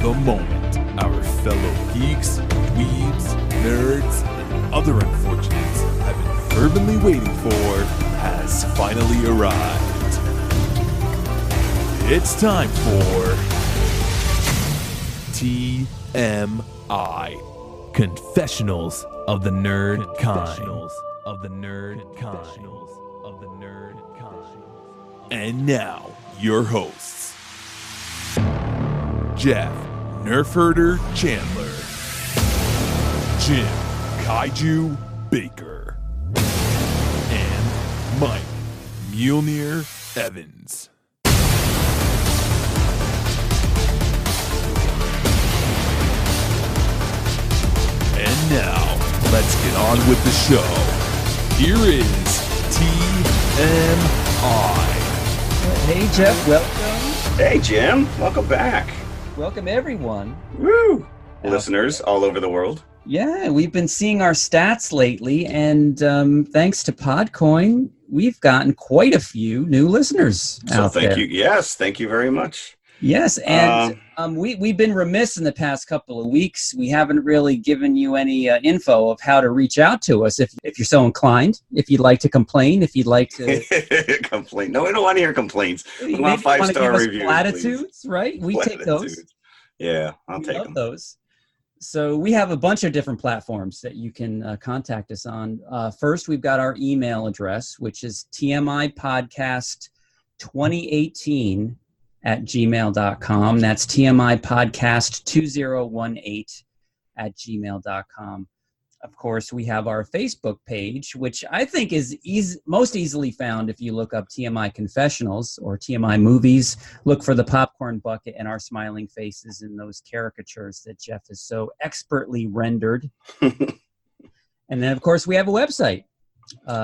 The moment our fellow geeks, weebs, nerds, and other unfortunates have been fervently waiting for has finally arrived. It's time for TMI, Confessionals of the Nerd Kind. And now, your hosts, Jeff Nerfherder Chandler, Jim Kaiju Baker, and Mike Mjolnir Evans. And now, let's get on with the show. Here is TMI. Hey, Jeff, welcome. Hey, Jim, welcome back. Welcome, everyone. Woo! Listeners all over the world. Yeah, we've been seeing our stats lately, and thanks to Podcoin, we've gotten quite a few new listeners out there. Thank you. Yes, thank you very much. Yes, and we've been remiss in the past couple of weeks. We haven't really given you any info of how to reach out to us if you're so inclined, if you'd like to complain, if you'd like to... Complain. No, we don't want to hear complaints. We want 5-star reviews, platitudes, please. Right? We platitudes. take those. Yeah, I'll take them. Those. So we have a bunch of different platforms that you can contact us on. First, we've got our email address, which is tmipodcast2018@gmail.com. That's tmipodcast2018@gmail.com. Of course, we have our Facebook page, which I think is most easily found if you look up TMI Confessionals or TMI Movies. Look for the popcorn bucket and our smiling faces in those caricatures that Jeff has so expertly rendered. And then, of course, we have a website.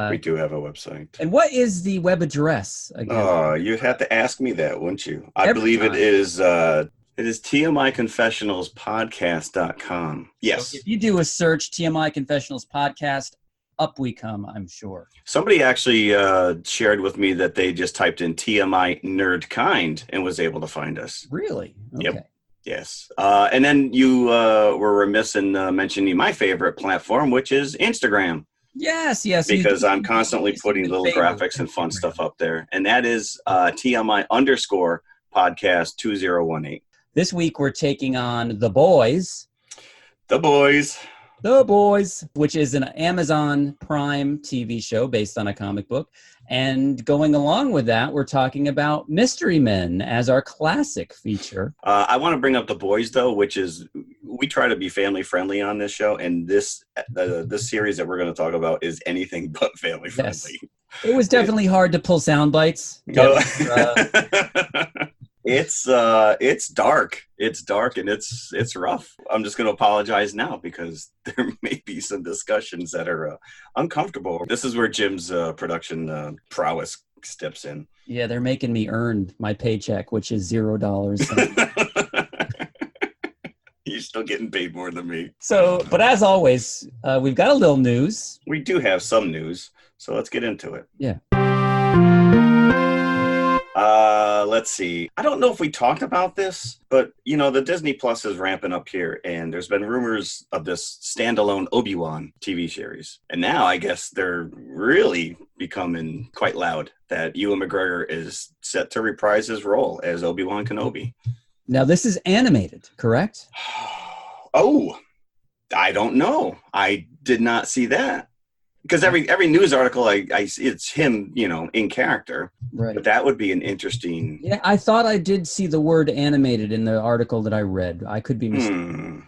We do have a website. And what is the web address again? Oh, you'd have to ask me that, wouldn't you? I believe it is TMIConfessionalspodcast.com. Yes. So if you do a search, TMI Confessionals Podcast, up we come, I'm sure. Somebody actually shared with me that they just typed in TMI Nerd Kind and was able to find us. Really? Okay. Yep. Yes. And then you were remiss in mentioning my favorite platform, which is Instagram. Yes. Because I'm constantly putting little graphics and fun stuff up there. And that is TMI_podcast 2018. This week we're taking on The Boys. The Boys, which is an Amazon Prime TV show based on a comic book. And going along with that, we're talking about Mystery Men as our classic feature. I want to bring up The Boys, though, which is, we try to be family friendly on this show. And this series that we're going to talk about is anything but family friendly. Yes. It was definitely hard to pull sound bites. It's dark. It's dark and it's rough. I'm just going to apologize now because there may be some discussions that are uncomfortable. This is where Jim's production prowess steps in. Yeah, they're making me earn my paycheck, which is $0. You're still getting paid more than me. So, but as always, we've got a little news. We do have some news, so let's get into it. Yeah. Let's see. I don't know if we talked about this, but, the Disney Plus is ramping up here, and there's been rumors of this standalone Obi-Wan TV series. And now I guess they're really becoming quite loud that Ewan McGregor is set to reprise his role as Obi-Wan Kenobi. Now, this is animated, correct? Oh, I don't know. I did not see that. Because every news article I see, it's him, in character. Right. But that would be an interesting... Yeah, I thought I did see the word animated in the article that I read. I could be mistaken.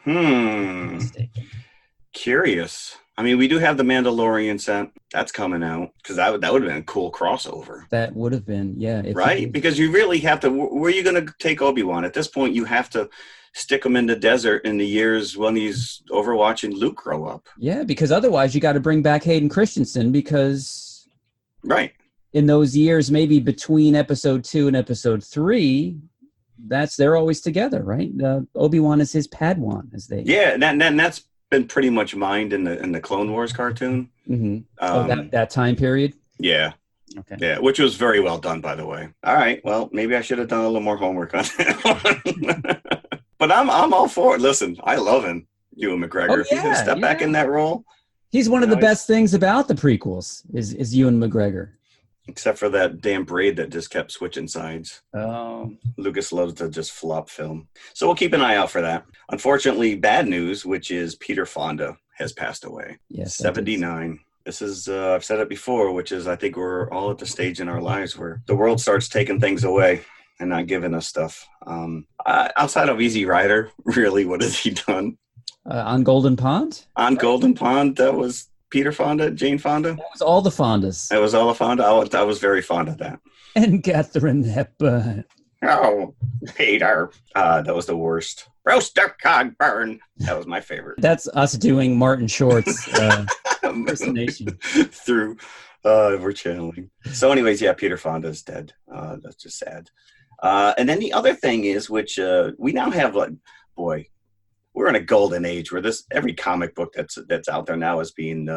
Curious. I mean, we do have the Mandalorian set. That's coming out. Because that would have been a cool crossover. That would have been, yeah. Right? Because you really have to... Where are you going to take Obi-Wan? At this point, you have to stick him in the desert in the years when he's overwatching Luke grow up. Yeah, because otherwise you got to bring back Hayden Christensen because... Right. In those years, maybe between episode 2 and episode 3, they're always together, right? Obi-Wan is his Padawan, as they... Yeah, and that's been pretty much mined in the Clone Wars cartoon. Mm-hmm. That time period? Yeah. Okay. Yeah, which was very well done, by the way. All right, well, maybe I should have done a little more homework on that one. But I'm all for it. Listen, I love him, Ewan McGregor. Oh, If he's gonna step back in that role, he's one of the best things about the prequels is Ewan McGregor. Except for that damn braid that just kept switching sides. Oh. Lucas loves to just flop film. So we'll keep an eye out for that. Unfortunately, bad news, which is Peter Fonda has passed away. Yes. 79. This is, I've said it before, which is I think we're all at the stage in our lives where the world starts taking things away and not giving us stuff. Outside of Easy Rider, really, what has he done? On Golden Pond? On Golden Pond, that was Peter Fonda, Jane Fonda? That was all the Fondas. That was all the Fonda? I was very fond of that. And Catherine Hepburn. Oh, Peter. That was the worst. Roaster Cogburn. That was my favorite. That's us doing Martin Short's impersonation. Through, we're channeling. So anyways, yeah, Peter Fonda is dead. That's just sad. And then the other thing is, which we now have, like, boy, we're in a golden age where every comic book that's out there now is being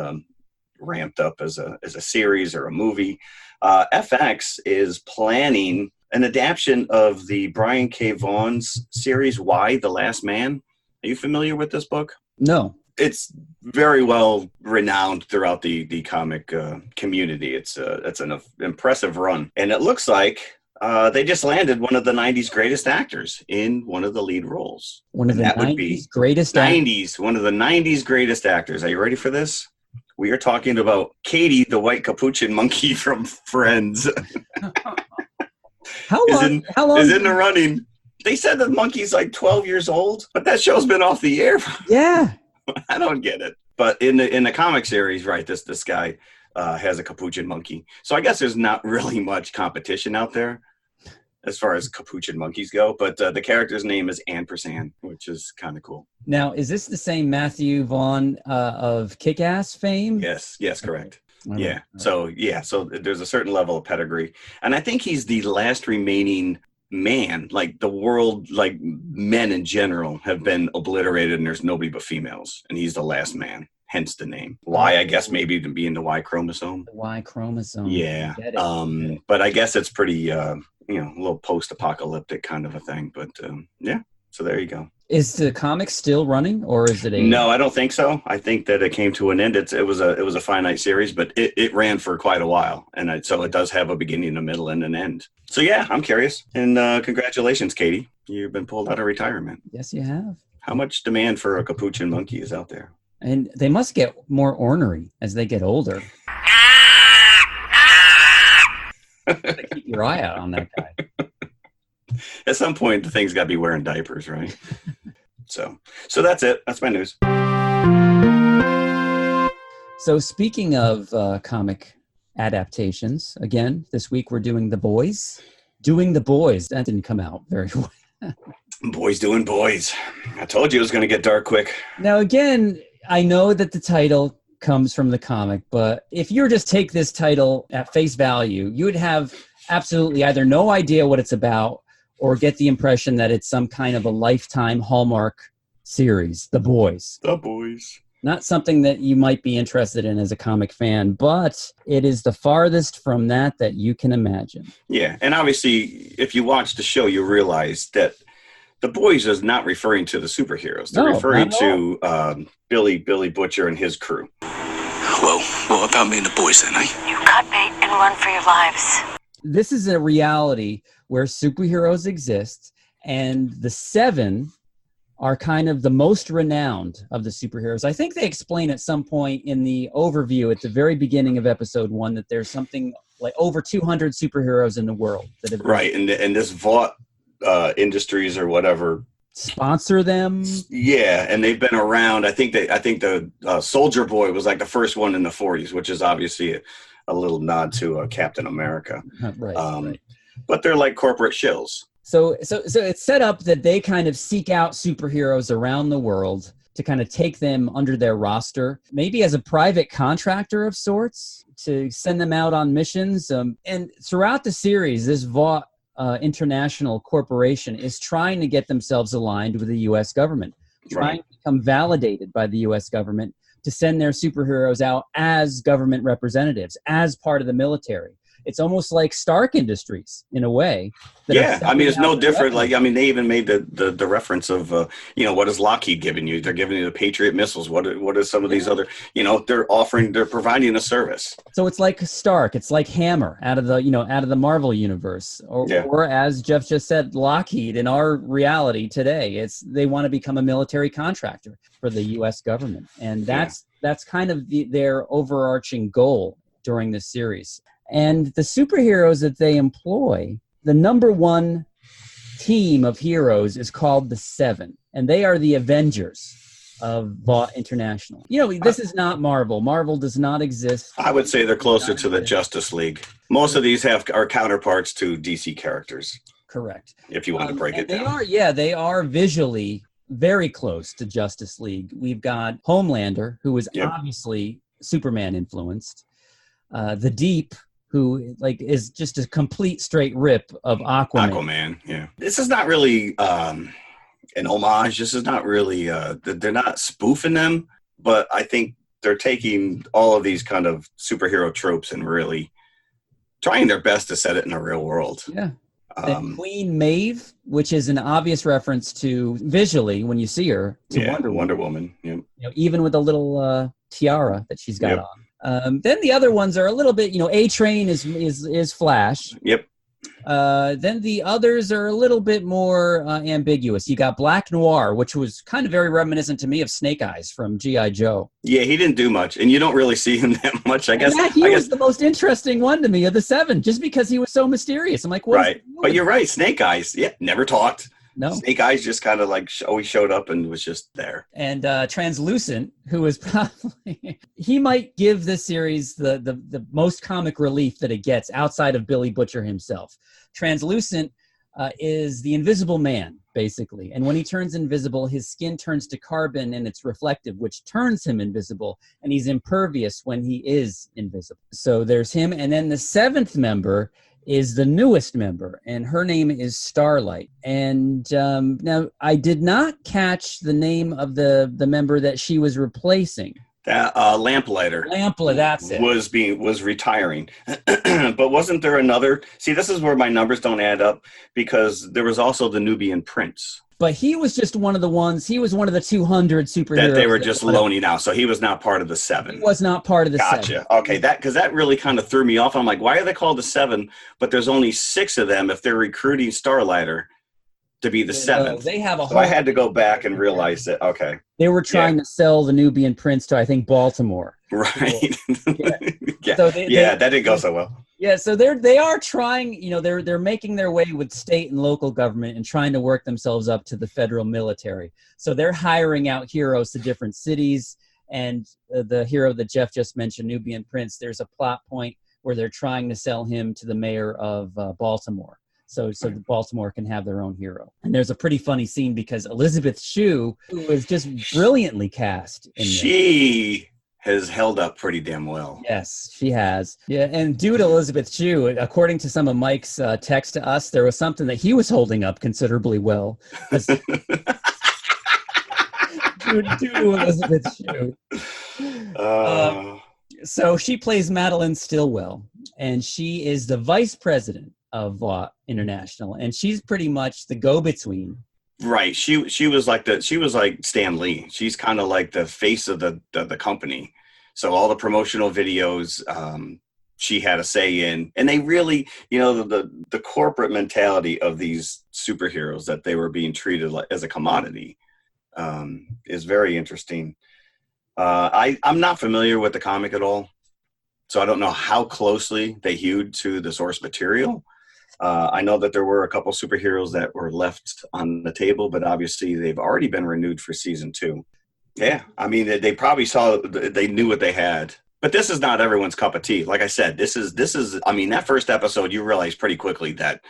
ramped up as a series or a movie. FX is planning an adaptation of the Brian K. Vaughan's series, Y, The Last Man. Are you familiar with this book? No. It's very well renowned throughout the comic community. It's an impressive run. And it looks like they just landed one of the 90s greatest actors in one of the lead roles. One of the 90s greatest actors? One of the 90s greatest actors. Are you ready for this? We are talking about Katie, the white capuchin monkey from Friends. How long? Is in the running. They said the monkey's like 12 years old, but that show's been off the air. Yeah. I don't get it. But in the comic series, right, this guy has a capuchin monkey. So I guess there's not really much competition out there as far as capuchin monkeys go. But the character's name is Ampersand, which is kind of cool. Now, is this the same Matthew Vaughn of Kick-Ass fame? Yes, correct. Okay. Yeah. So there's a certain level of pedigree. And I think he's the last remaining man. Like the world, like men in general have been obliterated and there's nobody but females. And he's the last man. Hence the name. Y, I guess maybe to be in the Y chromosome. The Y chromosome. Yeah. But I guess it's pretty, a little post-apocalyptic kind of a thing. But yeah. So there you go. Is the comic still running, or is it No, I don't think so. I think that it came to an end. It was a finite series, but it ran for quite a while, and so it does have a beginning, a middle, and an end. So yeah, I'm curious. And congratulations, Katie. You've been pulled out of retirement. Yes, you have. How much demand for a capuchin monkey is out there? And they must get more ornery as they get older. Keep your eye out on that guy. At some point, the thing's got to be wearing diapers, right? So that's it. That's my news. So speaking of comic adaptations, again, this week we're doing The Boys. That didn't come out very well. Boys doing boys. I told you it was going to get dark quick. Now, again, I know that the title comes from the comic, but if you were just take this title at face value, you would have absolutely either no idea what it's about or get the impression that it's some kind of a Lifetime Hallmark series, The Boys. The Boys. Not something that you might be interested in as a comic fan, but it is the farthest from that you can imagine. Yeah, and obviously, if you watch the show, you realize that The Boys is not referring to the superheroes. They're referring to Billy Butcher and his crew. Well, what about me and the boys then, eh? You cut bait and run for your lives. This is a reality where superheroes exist, and the Seven are kind of the most renowned of the superheroes. I think they explain at some point in the overview at the very beginning of episode 1 that there's something like over 200 superheroes in the world that have right, and this Vought Industries or whatever sponsor them. Yeah, and they've been around. I think the Soldier Boy was like the first one in the 40s, which is obviously a little nod to Captain America. Right. But they're like corporate shills. So it's set up that they kind of seek out superheroes around the world to kind of take them under their roster, maybe as a private contractor of sorts, to send them out on missions. And throughout the series, this Vought International Corporation is trying to get themselves aligned with the U.S. government, trying to become validated by the U.S. government to send their superheroes out as government representatives, as part of the military. It's almost like Stark Industries in a way. Yeah, I mean, it's no different. Like, I mean, they even made the reference of, what is Lockheed giving you? They're giving you the Patriot missiles. What are some of these other, they're providing a service. So it's like Stark. It's like Hammer out of the Marvel universe, or as Jeff just said, Lockheed in our reality today. They want to become a military contractor for the U.S. government, and that's kind of their overarching goal during this series. And the superheroes that they employ, the number one team of heroes is called the Seven, and they are the Avengers of Vought International. This is not Marvel. Marvel does not exist. I would say they're closer to the Justice League. Most of these are counterparts to DC characters. Correct. If you want to break it down. They are visually very close to Justice League. We've got Homelander, who is obviously Superman influenced. The Deep, who is just a complete straight rip of Aquaman. Yeah. This is not really an homage. This is not really, they're not spoofing them, but I think they're taking all of these kind of superhero tropes and really trying their best to set it in the real world. Yeah. And Queen Maeve, which is an obvious reference to, visually, when you see her, to Wonder Woman. Yep. Even with a little tiara that she's got on. Then the other ones are a little bit, A-Train is Flash. Yep. Then the others are a little bit more ambiguous. You got Black Noir, which was kind of very reminiscent to me of Snake Eyes from G.I. Joe. Yeah, he didn't do much, and you don't really see him that much, I guess. He was the most interesting one to me of the Seven, just because he was so mysterious. I'm like, what? Right, but you're right. Snake Eyes, never talked. No. Snake Eyes just kind of always showed up and was just there. And Translucent, who is probably he might give this series the most comic relief that it gets outside of Billy Butcher himself. Translucent is the invisible man, basically. And when he turns invisible, his skin turns to carbon and it's reflective, which turns him invisible. And he's impervious when he is invisible. So there's him. And then the seventh member is the newest member, and her name is Starlight. And now I did not catch the name of the member that she was replacing. That Lamplighter. That's it. Was retiring, but wasn't there another? See, this is where my numbers don't add up, because there was also the Nubian Prince. But he was just one of the ones. He was one of the 200 superheroes that they were just loaning out. So he was not part of the Seven. He was not part of the Seven. Gotcha. Okay, because that really kind of threw me off. I'm like, why are they called the Seven? But there's only 6 of them if they're recruiting Starlighter to be the seventh. They have a so I had to go back and realize that. Okay, they were trying to sell the Nubian Prince to, I think, Baltimore. Right. Yeah. So that didn't go so well. Yeah, so they are trying, they're making their way with state and local government and trying to work themselves up to the federal military. So they're hiring out heroes to different cities, and the hero that Jeff just mentioned, Nubian Prince, there's a plot point where they're trying to sell him to the mayor of Baltimore. So that Baltimore can have their own hero. And there's a pretty funny scene because Elizabeth Shue, who was just brilliantly cast in this, has held up pretty damn well. Yes, she has. Yeah, and due to Elizabeth Shue, according to some of Mike's text to us, there was something that he was holding up considerably well. due to Elizabeth Shue. So she plays Madeline Stillwell, and she is the vice president of Vought International, and she's pretty much the go-between. Right. She was like Stan Lee. She's kind of like the face of the company. So all the promotional videos she had a say in, and they really, the corporate mentality of these superheroes that they were being treated as a commodity is very interesting. I'm not familiar with the comic at all, so I don't know how closely they hewed to the source material. I know that there were a couple superheroes that were left on the table, but obviously they've already been renewed for season 2. Yeah, I mean, they probably they knew what they had. But this is not everyone's cup of tea. Like I said, this is. I mean, that first episode, you realize pretty quickly that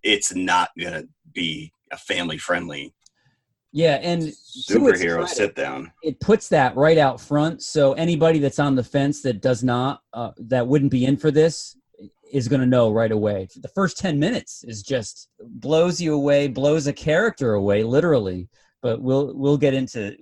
it's not going to be a family-friendly. Yeah, and superhero sit down. It puts that right out front. So anybody that's on the fence that does not, that wouldn't be in for this, is going to know right away. The first 10 minutes is just blows you away, blows a character away, literally. But we'll get into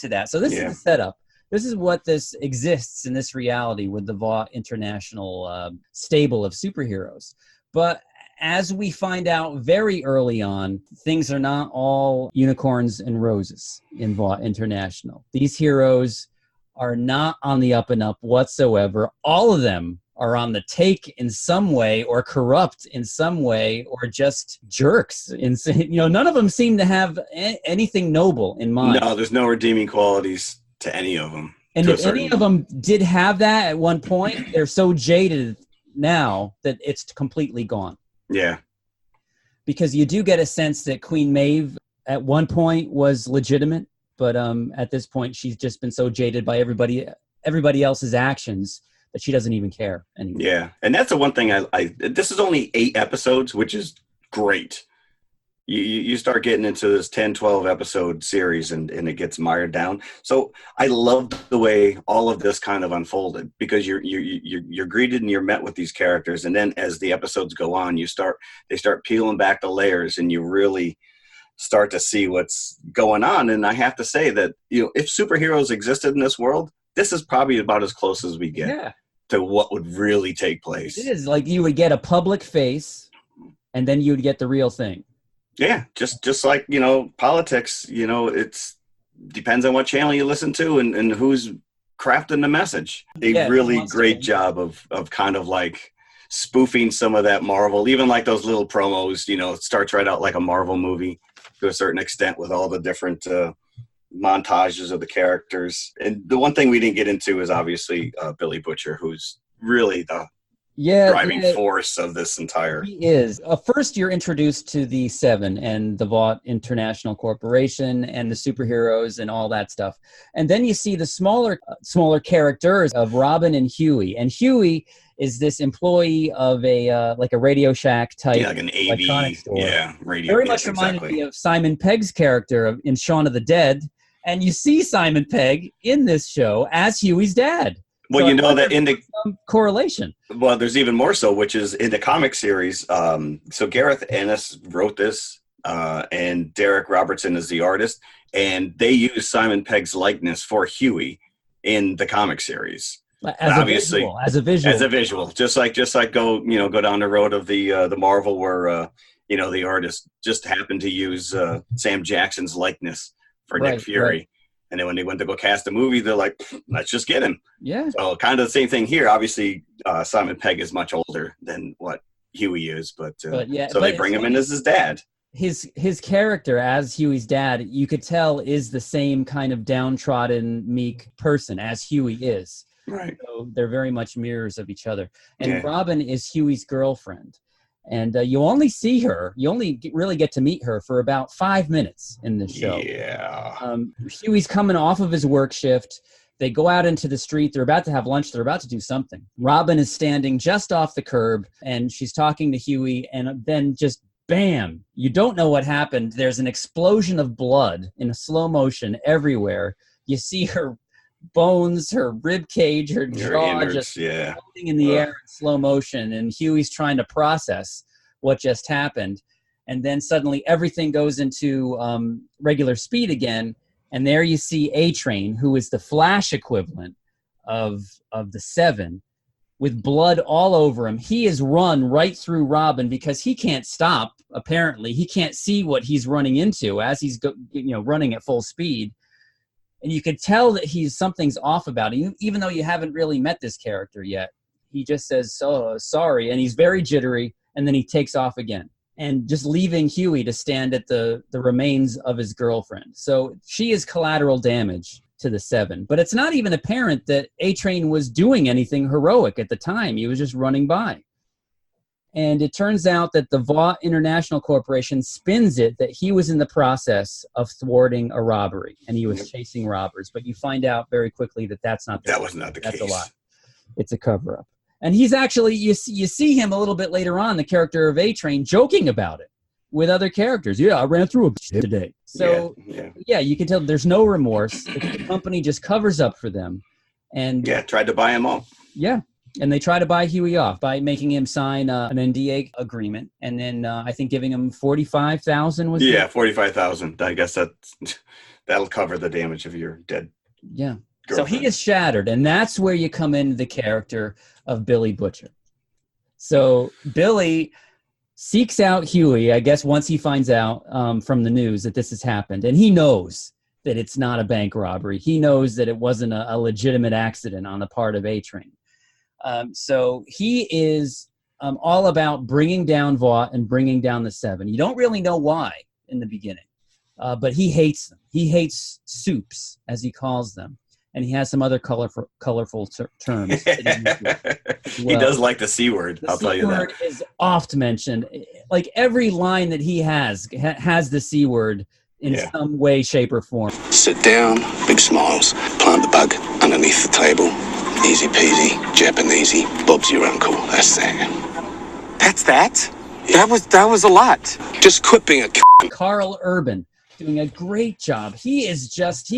that. So this is the setup. This is what this exists in this reality with the Vought International stable of superheroes. But as we find out very early on, things are not all unicorns and roses in Vought International. These heroes are not on the up and up whatsoever. All of them are on the take in some way, or corrupt in some way, or just jerks. None of them seem to have anything noble in mind. No, there's no redeeming qualities to any of them. And if any of them did have that at one point, they're so jaded now that it's completely gone. Yeah. Because you do get a sense that Queen Maeve at one point was legitimate, but at this point she's just been so jaded by everybody else's actions that she doesn't even care anymore. Yeah. And that's the one thing this is only 8 episodes, which is great. You start getting into this 10, 12 episode series and it gets mired down. So I loved the way all of this kind of unfolded, because you're greeted and you're met with these characters. And then as the episodes go on, they start peeling back the layers and you really start to see what's going on. And I have to say that, if superheroes existed in this world, this is probably about as close as we get to what would really take place. It is like you would get a public face and then you would get the real thing. Yeah, just like, politics, it's depends on what channel you listen to and who's crafting the message. A really great job of kind of like spoofing some of that Marvel, even like those little promos, it starts right out like a Marvel movie to a certain extent with all the different montages of the characters. And the one thing we didn't get into is obviously Billy Butcher, who's really the driving force of this entire. He is. First, you're introduced to the Seven and the Vought International Corporation and the superheroes and all that stuff, and then you see the smaller characters of Robin and Huey. And Huey is this employee of a Radio Shack type, like an AV, electronics store. Radio. Very much reminded me of Simon Pegg's character in Shaun of the Dead, and you see Simon Pegg in this show as Huey's dad. Well, so that in the correlation. Well, there's even more so, which is in the comic series. So Gareth Ennis wrote this, and Derek Robertson is the artist, and they use Simon Pegg's likeness for Huey in the comic series. As a visual, just like go down the road of the Marvel where the artist just happened to use Sam Jackson's likeness for Nick Fury. Right. And then when they went to go cast a movie, they're like, let's just get him. Yeah. So kind of the same thing here. Obviously, Simon Pegg is much older than what Huey is, so they bring him in as his dad. His character as Huey's dad, you could tell, is the same kind of downtrodden, meek person as Huey is. Right. So they're very much mirrors of each other. And Robin is Huey's girlfriend. And you only see her, really get to meet her for about 5 minutes in this show. Yeah. Huey's coming off of his work shift. They go out into the street. They're about to have lunch. They're about to do something. Robin is standing just off the curb, and she's talking to Huey, and then just bam, you don't know what happened. There's an explosion of blood in slow motion everywhere. You see her bones, her rib cage, her jaw just floating in the air in slow motion, and Huey's trying to process what just happened, and then suddenly everything goes into regular speed again, and there you see A-Train, who is the Flash equivalent of the Seven, with blood all over him. He is run right through Robin because he can't stop. Apparently he can't see what he's running into as he's running at full speed. And you could tell that something's off about him, even though you haven't really met this character yet. He just says, "So sorry," and he's very jittery, and then he takes off again, and just leaving Huey to stand at the remains of his girlfriend. So she is collateral damage to the Seven. But it's not even apparent that A-Train was doing anything heroic at the time. He was just running by. And it turns out that the Vought International Corporation spins it that he was in the process of thwarting a robbery, and he was chasing robbers. But you find out very quickly that that's not the case. That was not the case. That's a lie. It's a cover-up. And he's actually, you see him a little bit later on, the character of A-Train, joking about it with other characters. Yeah, I ran through a today. So, you can tell there's no remorse. The company just covers up for them. And tried to buy him off. Yeah. And they try to buy Huey off by making him sign an NDA agreement, and then I think giving him $45,000 was $45,000. I guess that'll cover the damage of your dead So he is shattered, and that's where you come into the character of Billy Butcher. So Billy seeks out Huey, I guess, once he finds out from the news that this has happened. And he knows that it's not a bank robbery. He knows that it wasn't a legitimate accident on the part of A-Train. So he is all about bringing down Vought and bringing down the Seven. You don't really know why in the beginning, but he hates them. He hates soups, as he calls them. And he has some other colorful terms. He does like the C word, I'll tell you that. The C word is oft mentioned. Like every line that he has the C word in some way, shape, or form. Sit down, big smiles, plant the bug underneath the table. Easy peasy, Japanesey, Bob's your uncle. That's that. That's that? That was a lot. Just quit being a Carl Urban doing a great job. He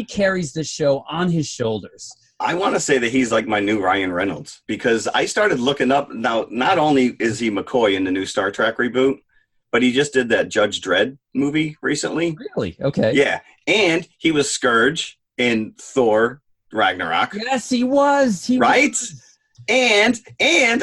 carries the show on his shoulders. I want to say that he's like my new Ryan Reynolds, because I started looking up now. Not only is he McCoy in the new Star Trek reboot, but he just did that Judge Dredd movie recently. Really? Okay. Yeah. And he was Scourge in Thor Ragnarok. Yes, he was. Right? And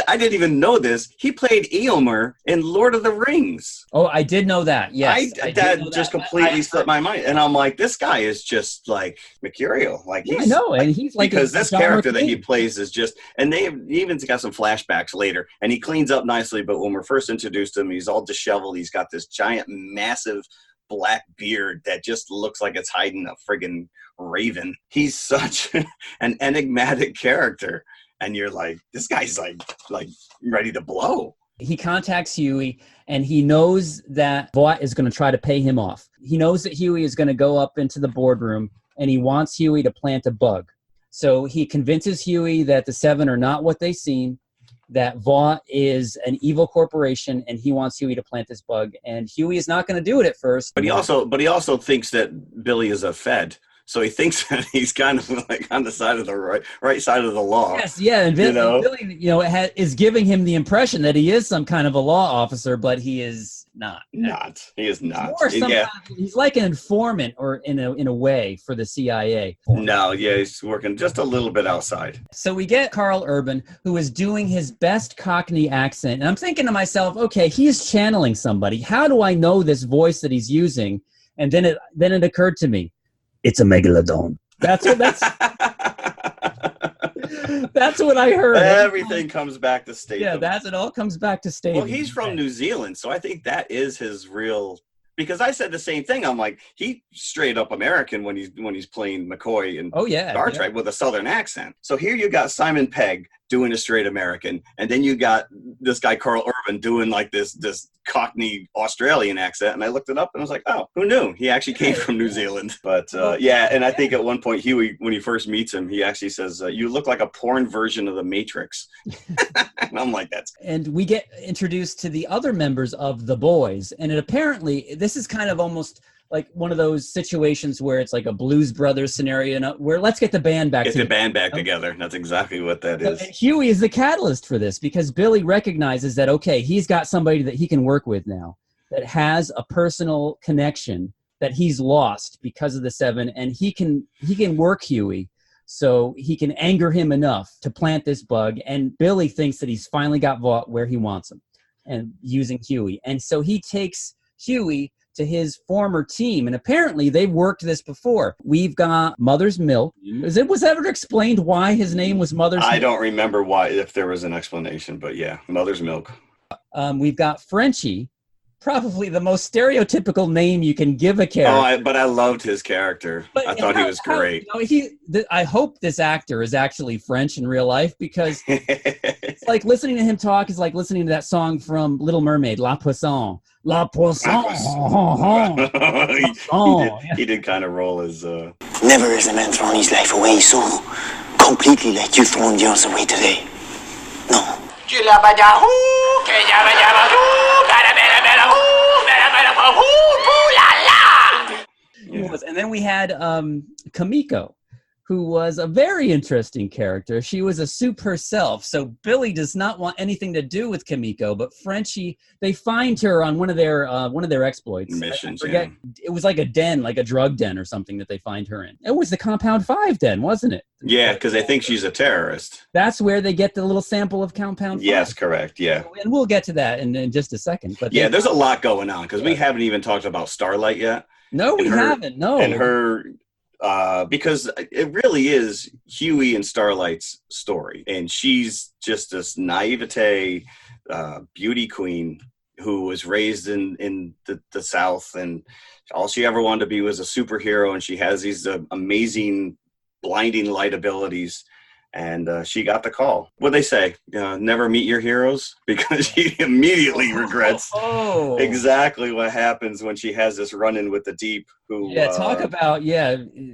I didn't even know this. He played Eomer in Lord of the Rings. Oh, I did know that. Yes. That just completely slipped my mind. And I'm like, this guy is just like mercurial. Like I know, and he's like because this character that he plays is just, and they even got some flashbacks later, and he cleans up nicely. But when we're first introduced to him, he's all disheveled. He's got this giant, massive black beard that just looks like it's hiding a friggin' raven. He's such an enigmatic character. And you're like, this guy's like ready to blow. He contacts Huey, and he knows that Vought is going to try to pay him off. He knows that Huey is going to go up into the boardroom, and he wants Huey to plant a bug. So he convinces Huey that the Seven are not what they seem, that Vought is an evil corporation, and he wants Huey to plant this bug. And Huey is not going to do it at first. But he also thinks that Billy is a Fed. So he thinks that he's kind of like on the side of the right side of the law. Yes, yeah, and Billy, is giving him the impression that he is some kind of a law officer, but he is not. He is not. He's like an informant, or in a way, for the CIA. No, he's working just a little bit outside. So we get Carl Urban, who is doing his best Cockney accent, and I'm thinking to myself, okay, he's channeling somebody. How do I know this voice that he's using? And then it occurred to me. It's a megalodon. That's what I heard. Everything comes back to state. Yeah, it all comes back to state. Well, he's from New Zealand, so I think that is his real. Because I said the same thing. I'm like, he's straight up American when he's playing McCoy in Star Trek with a Southern accent. So here you got Simon Pegg doing a straight American, and then you got this guy Carl Urban doing like this Cockney Australian accent. And I looked it up, and I was like, oh, who knew? He actually came from New Zealand. But and I think at one point Huey, when he first meets him, he actually says, "You look like a porn version of the Matrix." And I'm like, that's. And we get introduced to the other members of the Boys, and apparently this is kind of almost like one of those situations where it's like a Blues Brothers scenario, where let's get the band back together. That's exactly what that is. And Huey is the catalyst for this, because Billy recognizes that, okay, he's got somebody that he can work with now that has a personal connection that he's lost because of the Seven, and he can work Huey so he can anger him enough to plant this bug. And Billy thinks that he's finally got Vought where he wants him, and using Huey. And so he takes Huey to his former team, and apparently they've worked this before. We've got Mother's Milk. Was ever explained why his name was Mother's Milk? I don't remember why, if there was an explanation, but yeah, Mother's Milk. We've got Frenchie, probably the most stereotypical name you can give a character. But I loved his character. I thought he was great. I hope this actor is actually French in real life, because it's like listening to him talk is like listening to that song from Little Mermaid, La Poisson. La Poisson. He did kind of roll as... Never has a man thrown his life away so completely like you thrown yours away today. No. And then we had Kamiko, who was a very interesting character. She was a soup herself. So Billy does not want anything to do with Kimiko, but Frenchie, they find her on one of their exploits. Missions, I forget, it was like a den, like a drug den or something that they find her in. It was the Compound 5 den, wasn't it? Yeah, because they think she's a terrorist. That's where they get the little sample of Compound 5. Yes, correct, yeah. And we'll get to that in just a second. But yeah, there's a lot going on, because we haven't even talked about Starlight yet. No, we haven't, no. And her... because it really is Huey and Starlight's story, and she's just this naivete beauty queen who was raised in the South, and all she ever wanted to be was a superhero, and she has these amazing blinding light abilities. And she got the call. What they say? Never meet your heroes, because she immediately regrets exactly what happens when she has this run-in with the Deep. Who talk about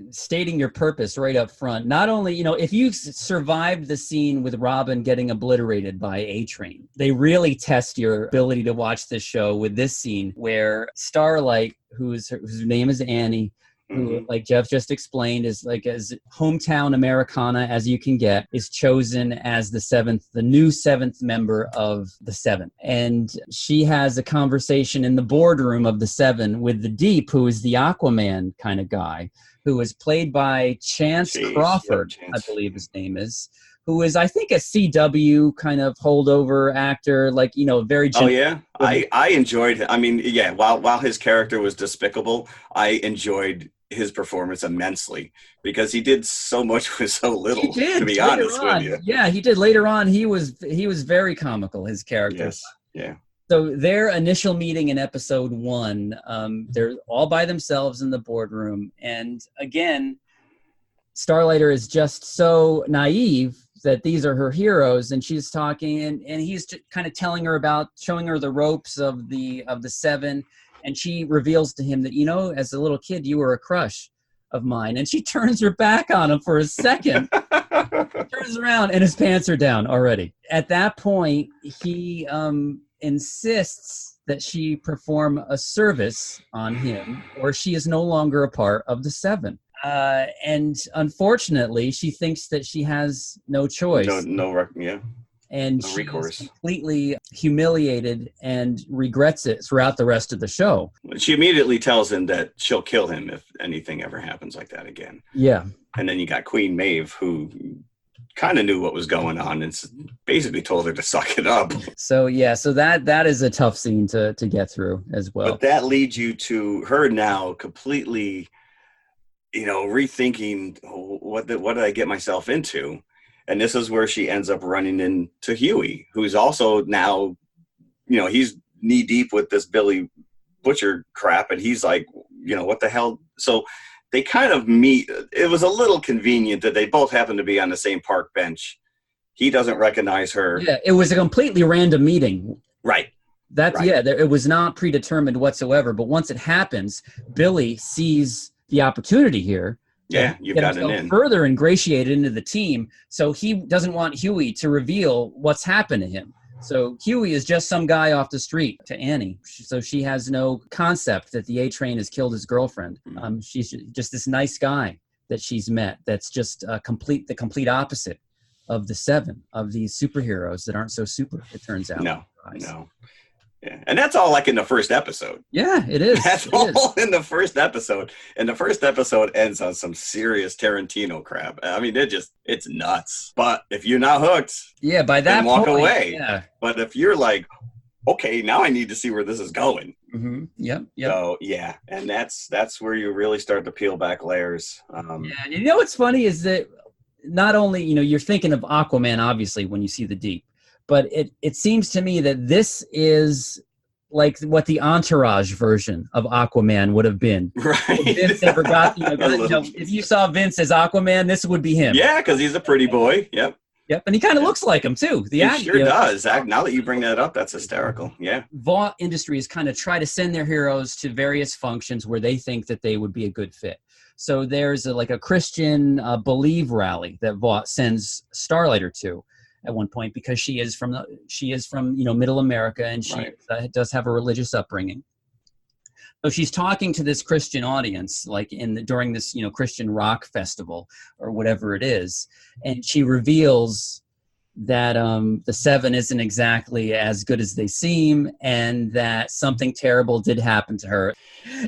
stating your purpose right up front. Not only if you survived the scene with Robin getting obliterated by A-Train, they really test your ability to watch this show with this scene where Starlight, whose name is Annie, who, like Jeff just explained, is like as hometown Americana as you can get, is chosen as the new seventh member of the Seven. And she has a conversation in the boardroom of the Seven with the Deep, who is the Aquaman kind of guy, who is played by Chance Crawford, I believe his name is, who is, I think, a CW kind of holdover actor, very... Oh, yeah? I enjoyed it. I mean, yeah, while his character was despicable, I enjoyed his performance immensely, because he did so much with so little, to be honest with you. Yeah, he did. Later on, he was very comical, his character. Yes, yeah. So their initial meeting in episode 1, they're all by themselves in the boardroom. And again, Starlighter is just so naive that these are her heroes, and she's talking, and he's kind of telling her about, showing her the ropes of the Seven, and she reveals to him that, as a little kid, you were a crush of mine, and she turns her back on him for a second, turns around, and his pants are down already. At that point, he insists that she perform a service on him, or she is no longer a part of the Seven. And unfortunately, she thinks that she has no choice. And she's completely humiliated and regrets it throughout the rest of the show. She immediately tells him that she'll kill him if anything ever happens like that again. Yeah. And then you got Queen Maeve, who kind of knew what was going on and basically told her to suck it up. So that is a tough scene to get through as well. But that leads you to her now completely, rethinking what did I get myself into? And this is where she ends up running into Huey, who's also now, he's knee deep with this Billy Butcher crap. And he's like, what the hell? So they kind of meet. It was a little convenient that they both happen to be on the same park bench. He doesn't recognize her. Yeah, it was a completely random meeting. Right. It was not predetermined whatsoever. But once it happens, Billy sees the opportunity here. Yeah, you've got it in. Further ingratiated into the team, so he doesn't want Huey to reveal what's happened to him. So Huey is just some guy off the street to Annie. So she has no concept that the A-Train has killed his girlfriend. She's just this nice guy that she's met. That's just the complete opposite of the Seven, of these superheroes that aren't so super. It turns out. No. Yeah. And that's all like in the first episode. Yeah, it is. That's all in the first episode. And the first episode ends on some serious Tarantino crap. I mean, it's nuts. But if you're not hooked, by that walk point, away. Yeah. But if you're like, okay, now I need to see where this is going. Mm-hmm. Yep. So yeah, and that's where you really start to peel back layers. What's funny is that not only you're thinking of Aquaman obviously when you see the Deep. But it seems to me that this is like what the Entourage version of Aquaman would have been. Right. If Vince ever got, if you saw Vince as Aquaman, this would be him. Yeah, because he's a pretty boy. Yep. Yep, and he kind of looks like him too. He sure does. Now that you bring that up, that's hysterical. Yeah. Vought Industries kind of try to send their heroes to various functions where they think that they would be a good fit. So there's a Christian Believe rally that Vought sends Starlighter to at one point, because she is from Middle America, and she does have a religious upbringing. So she's talking to this Christian audience, like during this, Christian rock festival or whatever it is, and she reveals that the seven isn't exactly as good as they seem, and that something terrible did happen to her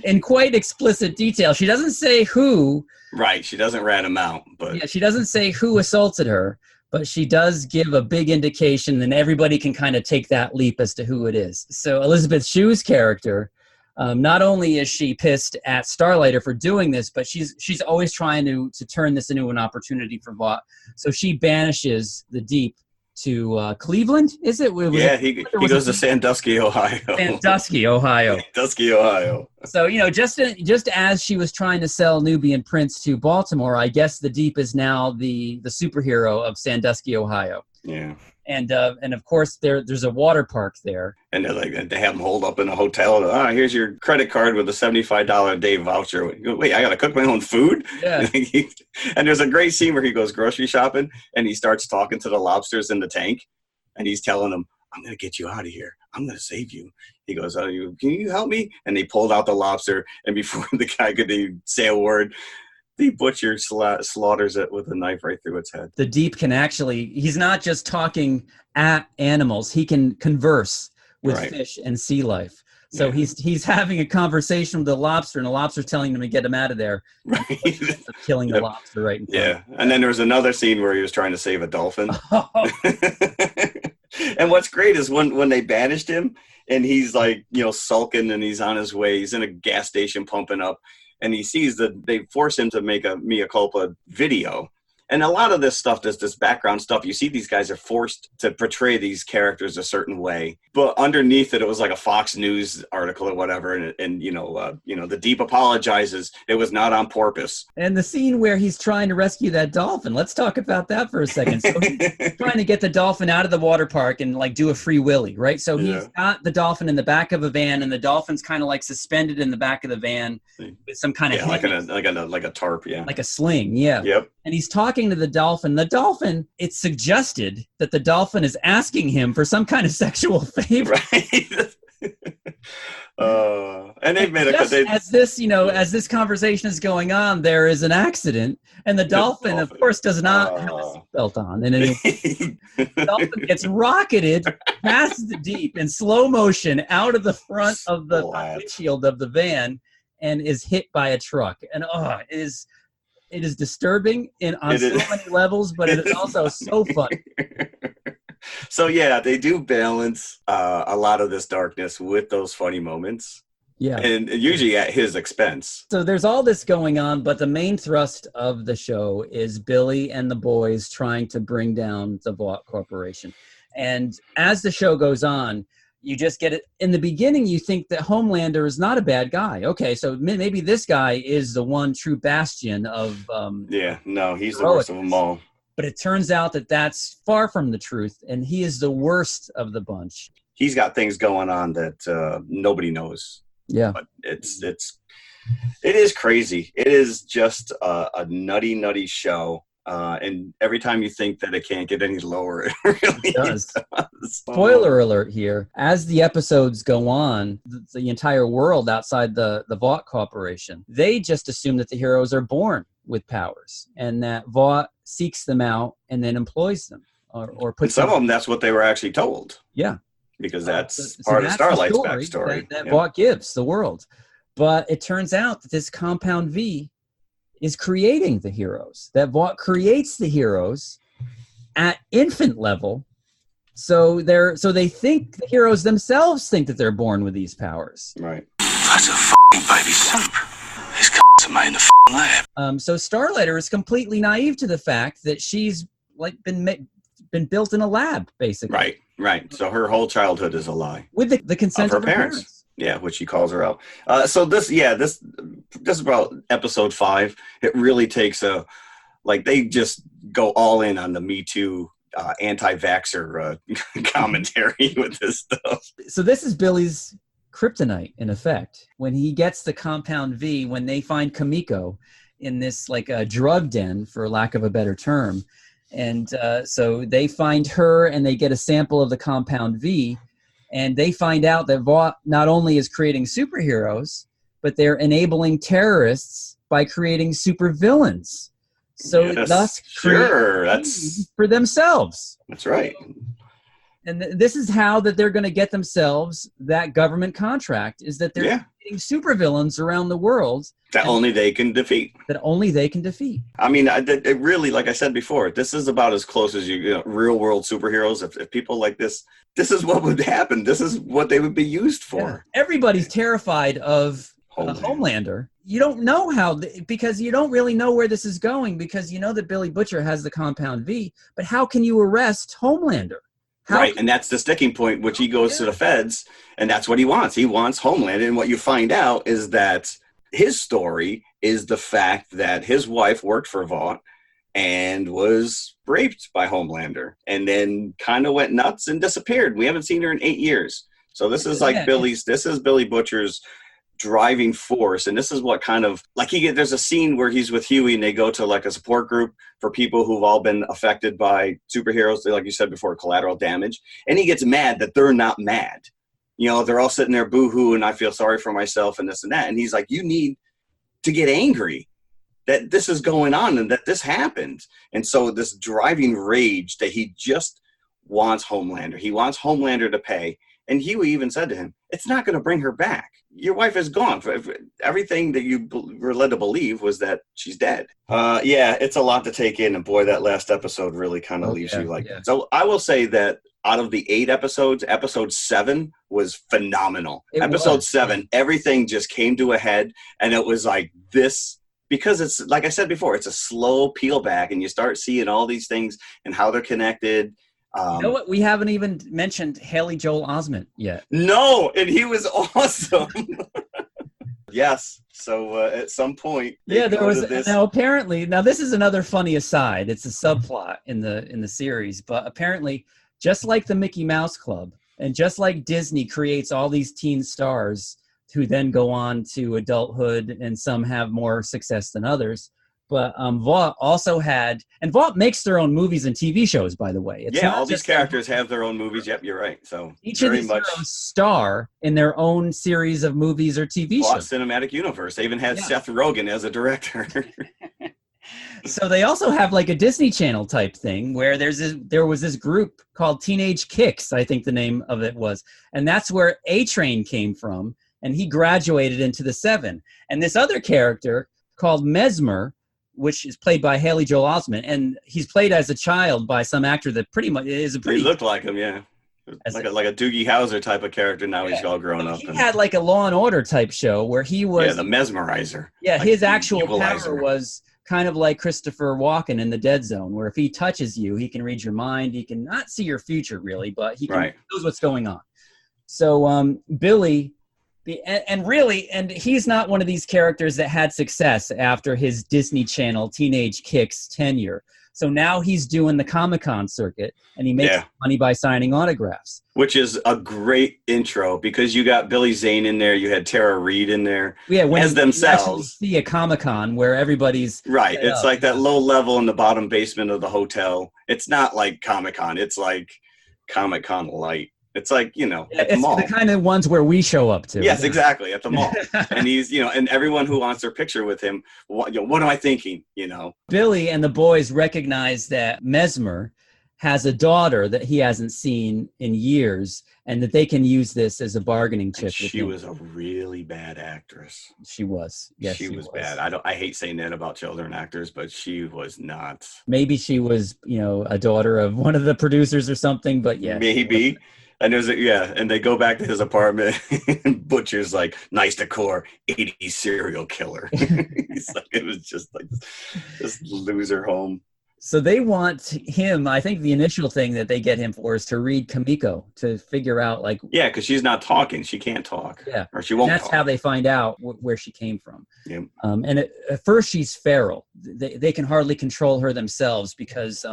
in quite explicit detail. She doesn't say who. Right, she doesn't rat him out, but yeah, she doesn't say who assaulted her, but she does give a big indication, and everybody can kind of take that leap as to who it is. So Elizabeth Shue's character, not only is she pissed at Starlighter for doing this, but she's always trying to turn this into an opportunity for Vought. So she banishes the Deep to Cleveland, is it? He goes to Sandusky, Ohio. Sandusky, Ohio. Sandusky, Ohio. So, just as she was trying to sell Nubian Prince to Baltimore, I guess the Deep is now the superhero of Sandusky, Ohio. Yeah. And of course there's a water park there. And they have them hold up in a hotel. Here's your credit card with a $75 a day voucher. Wait, I got to cook my own food? Yeah. And there's a great scene where he goes grocery shopping and he starts talking to the lobsters in the tank. And he's telling them, I'm going to get you out of here. I'm going to save you. He goes, can you help me? And they pulled out the lobster. And before the guy could even say a word, the butcher slaughters it with a knife right through its head. The Deep can he's not just talking at animals. He can converse with fish and sea life. So he's having a conversation with the lobster, and the lobster's telling him to get him out of there. Right. Killing the lobster right in front. Yeah. And then there was another scene where he was trying to save a dolphin. And what's great is when they banished him and he's like, sulking and he's on his way. He's in a gas station pumping up. And he sees that they force him to make a mea culpa video. And a lot of this stuff, this background stuff, you see these guys are forced to portray these characters a certain way. But underneath it was like a Fox News article or whatever. And the Deep apologizes. It was not on purpose. And the scene where he's trying to rescue that dolphin, let's talk about that for a second. So he's trying to get the dolphin out of the water park and do a free willy, right? So he's got the dolphin in the back of a van, and the dolphin's kind of suspended in the back of the van with some kind of like a tarp, like a sling, yeah. Yep. And he's talking to the dolphin. The dolphin, it's suggested that the dolphin is asking him for some kind of sexual favor. Right. And they've made as this conversation is going on, there is an accident, and the dolphin, of course, does not have a seatbelt on, and the dolphin gets rocketed past the Deep in slow motion out of the front of the windshield of the van, and is hit by a truck. And it is disturbing on so many levels, but it is also so funny. So yeah, they do balance a lot of this darkness with those funny moments. Yeah. And usually at his expense. So there's all this going on, but the main thrust of the show is Billy and the boys trying to bring down the Vought Corporation. And as the show goes on, you just get it. In the beginning, you think that Homelander is not a bad guy. Okay, so maybe this guy is the one true bastion of... he's the worst of them all. But it turns out that that's far from the truth, and he is the worst of the bunch. He's got things going on that nobody knows. Yeah. But it is crazy. It is just a nutty show. And every time you think that it can't get any lower, it really does. Spoiler alert here. As the episodes go on, the entire world outside the Vought Corporation, they just assume that the heroes are born with powers, and that Vought seeks them out and then employs them. Or puts some of them, that's what they were actually told. Yeah. Because that's part of Starlight's backstory. That Vought gives the world. But it turns out that this Compound V is creating the heroes. That Vought creates the heroes at infant level. So they think the heroes themselves think that they're born with these powers. Right. That's a f***ing baby soup. These c***s are made in the f***ing lab. So Starlighter is completely naive to the fact that she's been built in a lab, basically. Right. So her whole childhood is a lie. With the consent of her parents. Yeah, which she calls her out. So this is about episode 5. It really takes they just go all in on the Me Too anti-vaxxer commentary with this stuff. So this is Billy's kryptonite, in effect. When he gets the Compound V, when they find Kamiko in this a drug den, for lack of a better term, and so they find her and they get a sample of the Compound V, and they find out that Vought not only is creating superheroes, but they're enabling terrorists by creating supervillains. So Yes, thus sure, create that's for themselves. that's right. And this is how that they're going to get themselves that government contract, is that they're creating supervillains around the world That only they can defeat. that only they can defeat. I mean, it really, like I said before, this is about as close as you know, real world superheroes. If people like this is what would happen. This is what they would be used for. Yeah. Everybody's terrified of Homelander. You don't know how, because you don't really know where this is going, because you know that Billy Butcher has the Compound V, but how can you arrest Homelander? Right, and that's the sticking point, which he goes to the feds, and that's what he wants. He wants Homelander, and what you find out is that his story is the fact that his wife worked for Vought and was raped by Homelander, and then kind of went nuts and disappeared. We haven't seen her in 8 years. So this is like this is Billy Butcher's driving force, and this is what kind of like there's a scene where he's with Huey and they go to like a support group for people who've all been affected by superheroes, like you said before, collateral damage, and he gets mad that they're not mad. You know, they're all sitting there boo-hoo and I feel sorry for myself and this and that, and he's like, you need to get angry that this is going on and that this happened. And so this driving rage that he just wants Homelander, he wants Homelander to pay. And Huey even said to him, it's not going to bring her back. Your wife is gone. Everything that you were led to believe was that she's dead. Yeah, it's a lot to take in. And boy, that last episode really kind of leaves you like that. So I will say that out of the 8 episodes, episode 7 was phenomenal. Episode 7, everything just came to a head. And it was like this, because it's, like I said before, it's a slow peel back. And you start seeing all these things and how they're connected. You know what? We haven't even mentioned Haley Joel Osment yet. No, and he was awesome. Yes. So at some point, there was this. Now apparently, this is another funny aside. It's a subplot in the series, but apparently, just like the Mickey Mouse Club, and just like Disney creates all these teen stars who then go on to adulthood, and some have more success than others. But Vought also had, and Vought makes their own movies and TV shows, by the way. It's all these characters have their own movies. Yep, you're right. So each of these heroes star in their own series of movies or TV shows. Cinematic universe. They even had Seth Rogen as a director. So they also have like a Disney Channel type thing where there was this group called Teenage Kicks, I think the name of it was, and that's where A-Train came from, and he graduated into the 7. And this other character called Mesmer, which is played by Haley Joel Osment, and he's played as a child by some actor that pretty much is a pretty... He looked like him, yeah. Like a Doogie Howser type of character. Now he's all grown up. He had like a Law and Order type show where he was... Yeah, the mesmerizer. Yeah, like his actual power was kind of like Christopher Walken in The Dead Zone, where if he touches you, he can read your mind. He can not see your future, really, but he knows what's going on. So Billy... And he's not one of these characters that had success after his Disney Channel Teenage Kicks tenure. So now he's doing the Comic-Con circuit, and he makes money by signing autographs. Which is a great intro, because you got Billy Zane in there, you had Tara Reid in there, as themselves. You see a Comic-Con where everybody's... Right, it's like that low level in the bottom basement of the hotel. It's not like Comic-Con, it's like Comic-Con light. It's like, at the mall. The kind of ones where we show up to. Yes, exactly, at the mall. And he's, and everyone who wants their picture with him, what am I thinking, Billy and the boys recognize that Mesmer has a daughter that he hasn't seen in years, and that they can use this as a bargaining chip. She was a really bad actress. She was. Yes, she was bad. I hate saying that about children actors, but she was not. Maybe she was, a daughter of one of the producers or something, but yeah. Maybe. And and they go back to his apartment, and Butcher's like, nice decor, 80s serial killer. He's like, it was just like this loser home. So they want him, I think the initial thing that they get him for is to read Kamiko, to figure out like... Yeah, because she's not talking. She can't talk. Yeah. Or she won't talk. That's how they find out where she came from. Yeah. And at first she's feral. They can hardly control her themselves because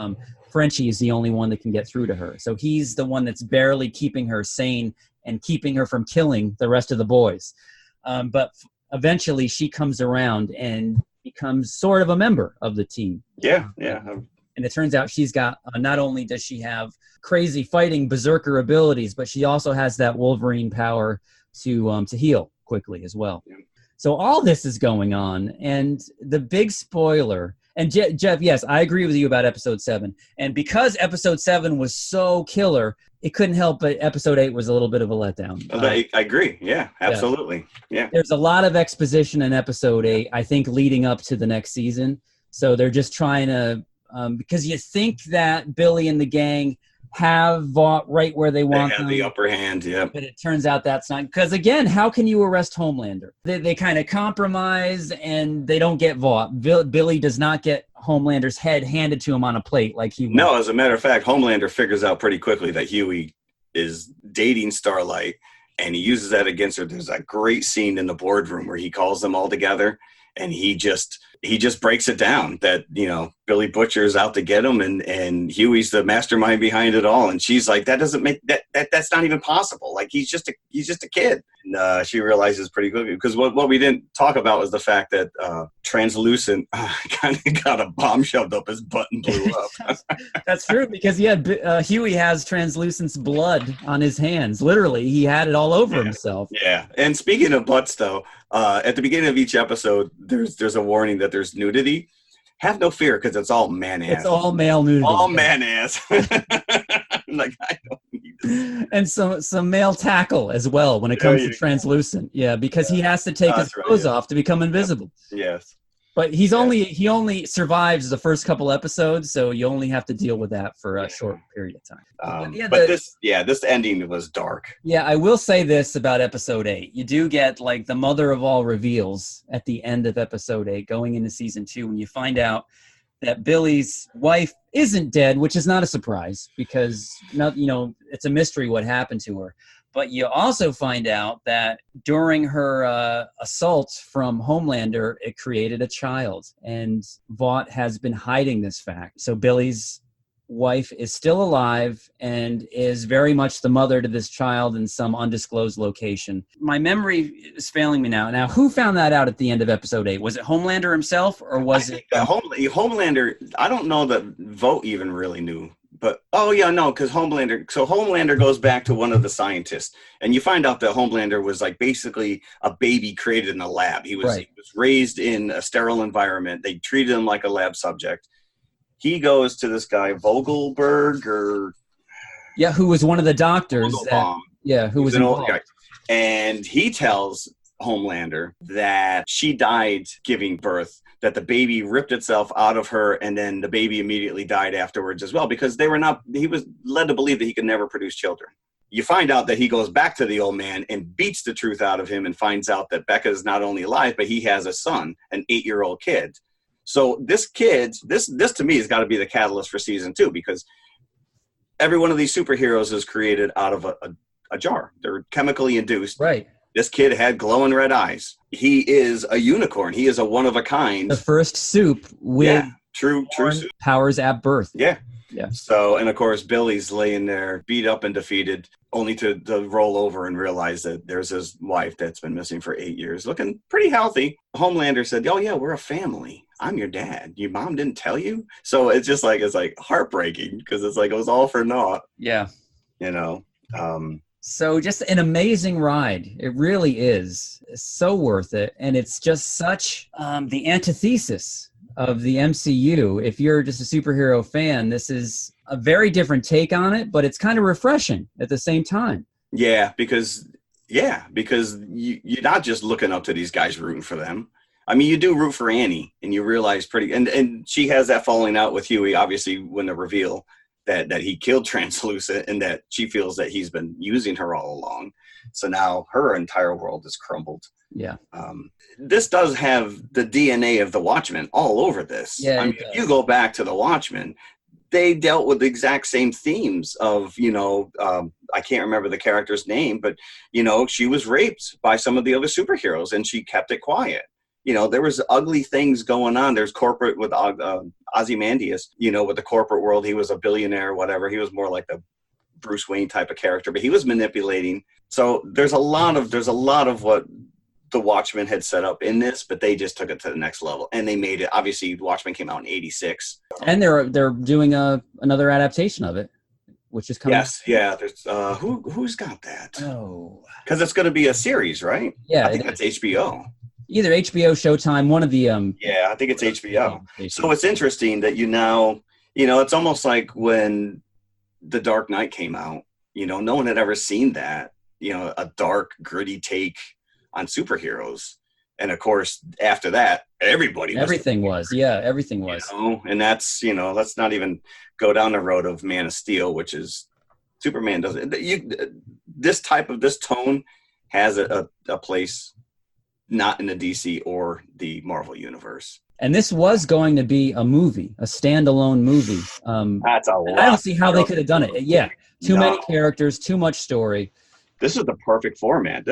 Frenchie is the only one that can get through to her. So he's the one that's barely keeping her sane and keeping her from killing the rest of the boys. But eventually she comes around and becomes sort of a member of the team. Yeah. And it turns out she's got, not only does she have crazy fighting berserker abilities, but she also has that Wolverine power to heal quickly as well. So all this is going on, and the big spoiler. And Jeff, yes, I agree with you about episode 7. And because episode 7 was so killer, it couldn't help but episode 8 was a little bit of a letdown. I agree. Yeah, absolutely. Yeah. There's a lot of exposition in episode 8, I think, leading up to the next season. So they're just trying to, because you think that Billy and the gang have Vought right where they want them. They have the upper hand, yeah. But it turns out that's not, because again, how can you arrest Homelander? They kind of compromise and they don't get Vought. Billy does not get Homelander's head handed to him on a plate like he No, as a matter of fact, Homelander figures out pretty quickly that Huey is dating Starlight, and he uses that against her. There's a great scene in the boardroom where he calls them all together, and he just breaks it down that, you know, Billy Butcher is out to get him, and Huey's the mastermind behind it all. And she's like, that doesn't make that's not even possible. Like, he's just a kid. And she realizes pretty quickly, because what we didn't talk about was the fact that Translucent kind of got a bomb shoved up his butt and blew up. That's true, because Huey has Translucent's blood on his hands. Literally, he had it all over himself. Yeah. And speaking of butts, though, at the beginning of each episode, there's a warning that there's nudity. Have no fear, because it's all man ass. It's all male nudity. All man ass. Like, I don't need this. And some male tackle as well when it comes to Translucent. Yeah, because he has to take his clothes off to become invisible. Yes. But he only survives the first couple episodes, so you only have to deal with that for a short period of time. This ending was dark. Yeah, I will say this about episode 8. You do get like the mother of all reveals at the end of episode 8 going into season 2, when you find out that Billy's wife isn't dead, which is not a surprise because it's a mystery what happened to her. But you also find out that during her assault from Homelander, it created a child. And Vought has been hiding this fact. So Billy's wife is still alive and is very much the mother to this child in some undisclosed location. My memory is failing me now. Now, who found that out at the end of episode 8? Was it Homelander himself, or was it... Homelander, I don't know that Vought even really knew. But, because Homelander goes back to one of the scientists, and you find out that Homelander was like basically a baby created in a lab. He was raised in a sterile environment. They treated him like a lab subject. He goes to this guy, Vogelberg, who was one of the doctors. Who was an old guy. And he tells Homelander that she died giving birth, that the baby ripped itself out of her, and then the baby immediately died afterwards as well, because he was led to believe that he could never produce children. You find out that he goes back to the old man and beats the truth out of him and finds out that Becca is not only alive, but he has a son, an 8-year-old kid. So this kid, this to me has got to be the catalyst for season 2, because every one of these superheroes is created out of a jar. They're chemically induced. Right. This kid had glowing red eyes. He is a unicorn. He is a one of a kind. The first soup with true soup powers at birth. Yeah. So, and of course, Billy's laying there, beat up and defeated, only to roll over and realize that there's his wife that's been missing for 8 years, looking pretty healthy. Homelander said, "Oh yeah, we're a family. I'm your dad. Your mom didn't tell you?" So it's just like, it's like heartbreaking, because it's like it was all for naught. Yeah. So just an amazing ride. It really is. It's so worth it. And it's just such the antithesis of the MCU. If you're just a superhero fan, this is a very different take on it, but it's kind of refreshing at the same time. Yeah, because you're not just looking up to these guys rooting for them. I mean, you do root for Annie, and you realize and she has that falling out with Huey, obviously, when the reveal that he killed Translucent, and that she feels that he's been using her all along. So now her entire world is crumbled. Yeah. This does have the DNA of the Watchmen all over this. Yeah, I mean, if you go back to the Watchmen, they dealt with the exact same themes of, I can't remember the character's name, but, she was raped by some of the other superheroes, and she kept it quiet. There was ugly things going on. There's corporate with Ozymandias, with the corporate world. He was a billionaire, whatever. He was more like the Bruce Wayne type of character, but he was manipulating. So there's a lot of what the Watchmen had set up in this, but they just took it to the next level, and they made it. Obviously, Watchmen came out in '86, and they're doing another adaptation of it, which is coming. Yes, yeah. There's who's got that? Oh, because it's going to be a series, right? Yeah, I think that's HBO. Either HBO, Showtime, one of the Yeah, I think it's HBO. So it's interesting that it's almost like when The Dark Knight came out, no one had ever seen that, a dark, gritty take on superheroes. And of course, after that, everything was. And that's, let's not even go down the road of Man of Steel, which is Superman doesn't. This tone has a place not in the DC or the Marvel universe. And this was going to be a movie, a standalone movie. That's a lot. I don't see how they could have done it. Yeah, many characters, too much story. This is the perfect format.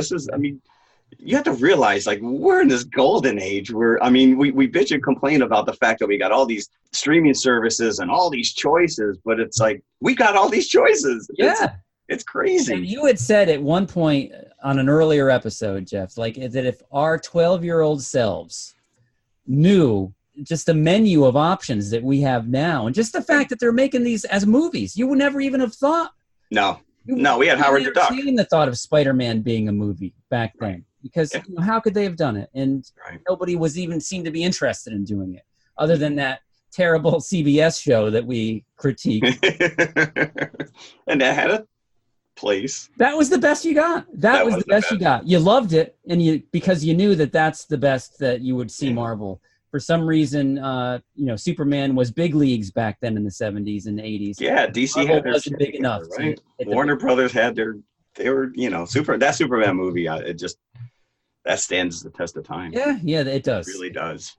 You have to realize, like, we're in this golden age where, we bitch and complain about the fact that we got all these streaming services and all these choices, but it's like, we got all these choices. Yeah. It's crazy. And you had said at one point on an earlier episode, Jeff, like that if our 12-year-old selves knew just the menu of options that we have now, and just the fact that they're making these as movies, you would never even have thought. No, we had Howard the Duck. Seen the thought of Spider-Man being a movie back then, because how could they have done it? And nobody was even seemed to be interested in doing it, other than that terrible CBS show that we critiqued. And that had a place. That was the best you got. That was the best you got. You loved it, and because you knew that that's the best that you would see Marvel. For some reason, Superman was big leagues back then in the 70s and 80s. Yeah, DC Marvel had their wasn't big enough. Right? Warner Brothers had they were that Superman movie. That stands the test of time. Yeah, it does. It really does.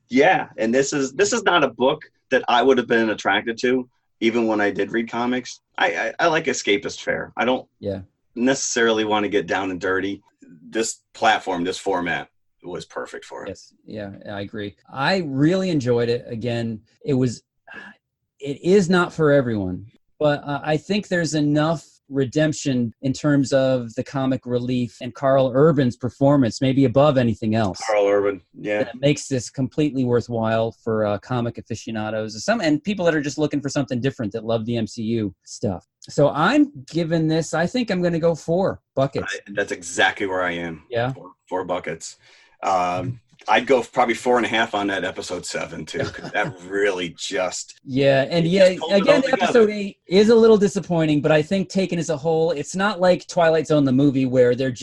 Yeah, and this is not a book that I would have been attracted to. Even when I did read comics, I like escapist fare. I don't necessarily want to get down and dirty. This platform, this format was perfect for it. Yes, yeah, I agree. I really enjoyed it. Again, it is not for everyone, but I think there's enough redemption in terms of the comic relief and Carl Urban's performance, maybe above anything else. Carl Urban, yeah. That makes this completely worthwhile for comic aficionados and people that are just looking for something different, that love the MCU stuff. So I'm giving this, I think I'm going to go 4 buckets. That's exactly where I am. Yeah. 4 buckets. I'd go probably 4.5 on that episode 7 too, because that really just again, episode 8 is a little disappointing, but I think taken as a whole, it's not like Twilight Zone the movie where they're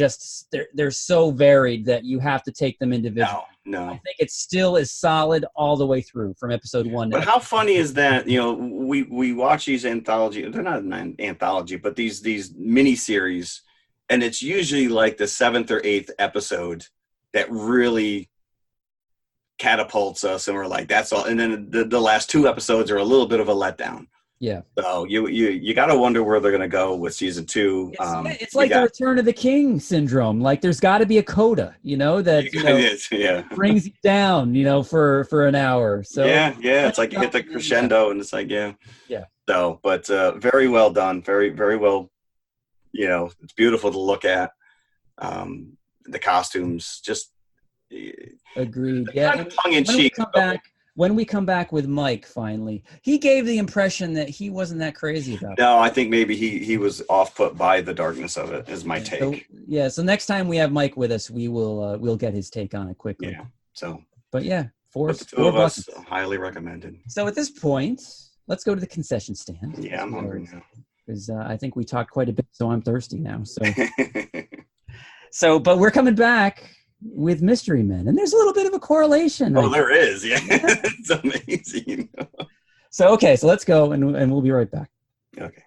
so varied that you have to take them individually. No. I think it still is solid all the way through from episode 1. But how funny is that? We watch these anthology. They're not an anthology, but these mini series, and it's usually like the 7th or 8th episode that really catapults us, and we're like, that's all. And then the last 2 episodes are a little bit of a letdown. Yeah. So you got to wonder where they're going to go with season 2. It's like the Return of the King syndrome. Like there's got to be a coda, that brings you down, for an hour. So it's like you hit the crescendo, and it's like yeah. So, but very well done, very very well. It's beautiful to look at. The costumes, just agreed. Yeah, kind of tongue in cheek. When we come back with Mike, finally, he gave the impression that he wasn't that crazy about it. No, I think maybe he was off put by the darkness of it, is my take. So next time we have Mike with us, we'll get his take on it quickly. Yeah. So. But yeah, 4 of us highly recommended. So at this point, let's go to the concession stand. Yeah, I'm hungry now. Because I think we talked quite a bit, so I'm thirsty now. So. But we're coming back with Mystery Men, and there's a little bit of a correlation. Oh, there is. Yeah, it's amazing. So let's go, and we'll be right back. Okay.